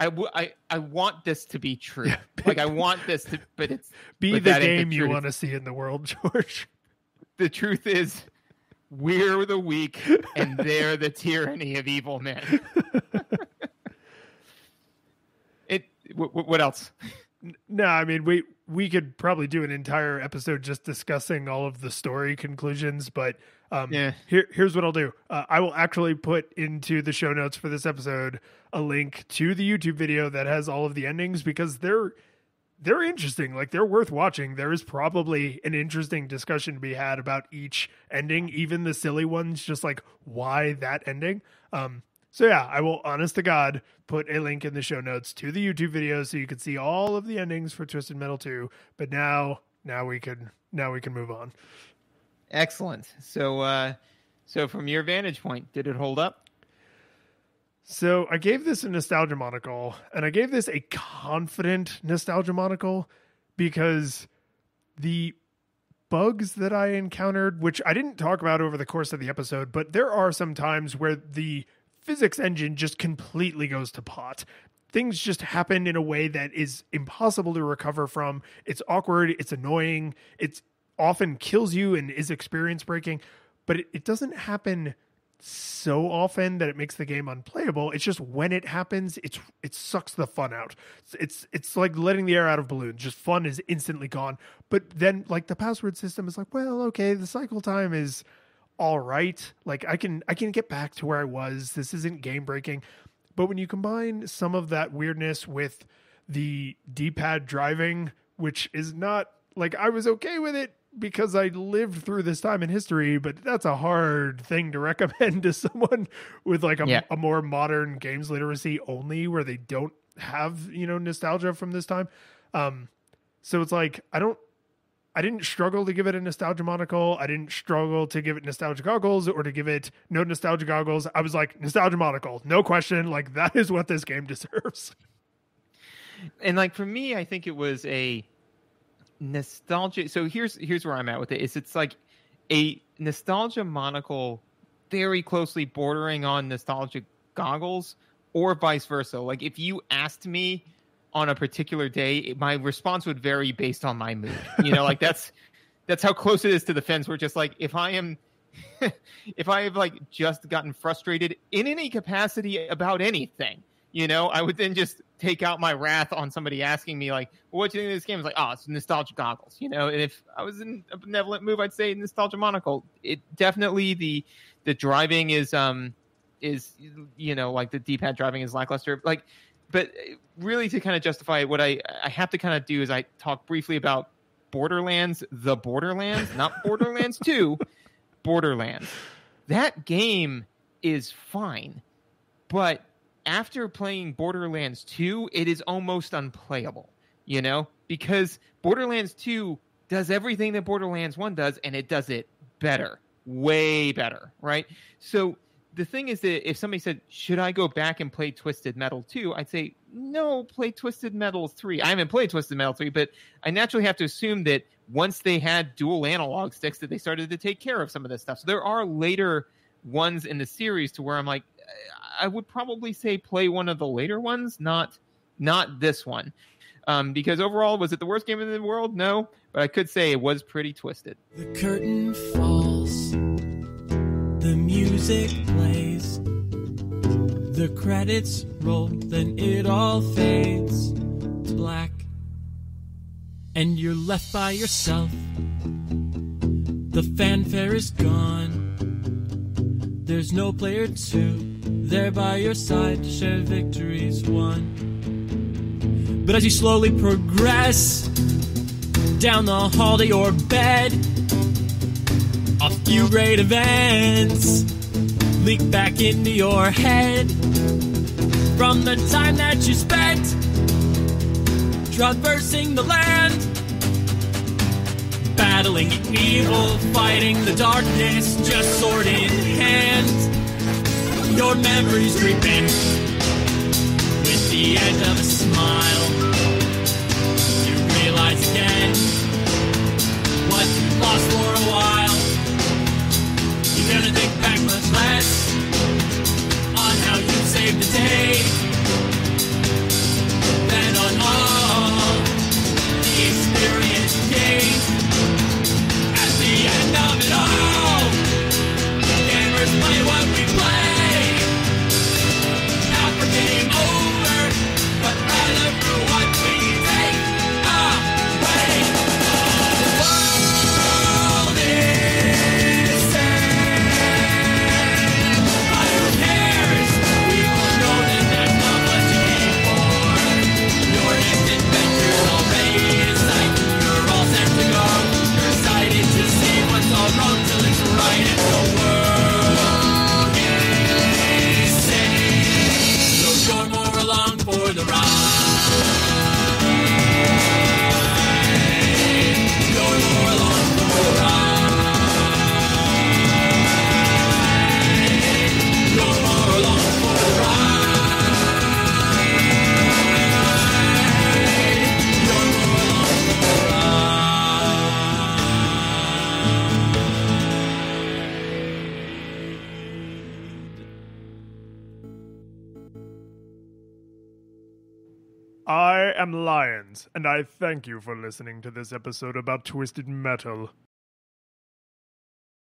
C: I want this to be true. Like I want this to, but it's
B: the game you want to see in the world, George.
C: The truth is, we're the weak, and they're the tyranny of evil men. What else?
B: No, I mean we could probably do an entire episode just discussing all of the story conclusions, but here's what I'll do. I will actually put into the show notes for this episode a link to the YouTube video that has all of the endings, because they're interesting. Like, they're worth watching. There is probably an interesting discussion to be had about each ending, even the silly ones, just like why that ending. So yeah, I will, honest to God, put a link in the show notes to the YouTube video so you can see all of the endings for Twisted Metal 2. But now we can move on.
C: Excellent. So from your vantage point, did it hold up?
B: So I gave this a nostalgia monocle, and I gave this a confident nostalgia monocle because the bugs that I encountered, which I didn't talk about over the course of the episode, but there are some times where the physics engine just completely goes to pot. Things just happen in a way that is impossible to recover from. It's awkward. It's annoying. It often kills you and is experience breaking, but it doesn't happen so often that it makes the game unplayable. It's just when it happens, it sucks the fun out. It's like letting the air out of balloons. Just fun is instantly gone. But then like the password system is like, well, okay, the cycle time is all right. Like I can get back to where I was. This isn't game breaking. But when you combine some of that weirdness with the D-pad driving, which is not like, I was okay with it because I lived through this time in history, but that's a hard thing to recommend to someone with like a more modern games literacy only, where they don't have, nostalgia from this time. So it's like, I didn't struggle to give it a nostalgia monocle. I didn't struggle to give it nostalgia goggles or to give it no nostalgia goggles. I was like, nostalgia monocle, no question. Like, that is what this game deserves.
C: And like, for me, I think it was a nostalgia. So here's where I'm at with it. It's like a nostalgia monocle very closely bordering on nostalgia goggles, or vice versa. Like, if you asked me on a particular day, my response would vary based on my mood. Like that's how close it is to the fence. Where just like, if I have like just gotten frustrated in any capacity about anything, I would then just take out my wrath on somebody asking me like, well, what do you think of this game? It's like, oh, it's nostalgia goggles, and if I was in a benevolent move, I'd say nostalgia monocle. It definitely, the driving is like the D-pad driving is lackluster. Like, but really, to kind of justify what I have to kind of do is I talk briefly about Borderlands, the Borderlands, not Borderlands 2, Borderlands. That game is fine, but after playing Borderlands 2, it is almost unplayable, because Borderlands 2 does everything that Borderlands 1 does, and it does it better, way better, right? So the thing is that if somebody said, should I go back and play Twisted Metal 2? I'd say, no, play Twisted Metal 3. I haven't played Twisted Metal 3, but I naturally have to assume that once they had dual analog sticks that they started to take care of some of this stuff. So there are later ones in the series to where I'm like, I would probably say play one of the later ones, not this one. Because overall, was it the worst game in the world? No, but I could say it was pretty twisted.
A: The curtain falls, the music plays, the credits roll, then it all fades to black, and you're left by yourself. The fanfare is gone, there's no player two there by your side to share victories won. But as you slowly progress down the hall to your bed, a few great events leak back into your head from the time that you spent traversing the land, battling evil, fighting the darkness, just sword in hand. Your memories creep in with the end of a smile. You realize again what you lost for a while. You're gonna think back much less on how you saved the day than on all the experience gained. At the end of it all, gamers play what we play. Not for game over, but rather for what we take away. The world is sad, but who cares? We all know that that's not what you came for. Your next adventure's already in sight. You're all set to go. You're excited to see what's all wrong till it's right, and the world is saved. So you're more along for the ride. You're more along for the ride. You're more along for the ride. You're more along for the
B: I am Lions, and I thank you for listening to this episode about Twisted Metal.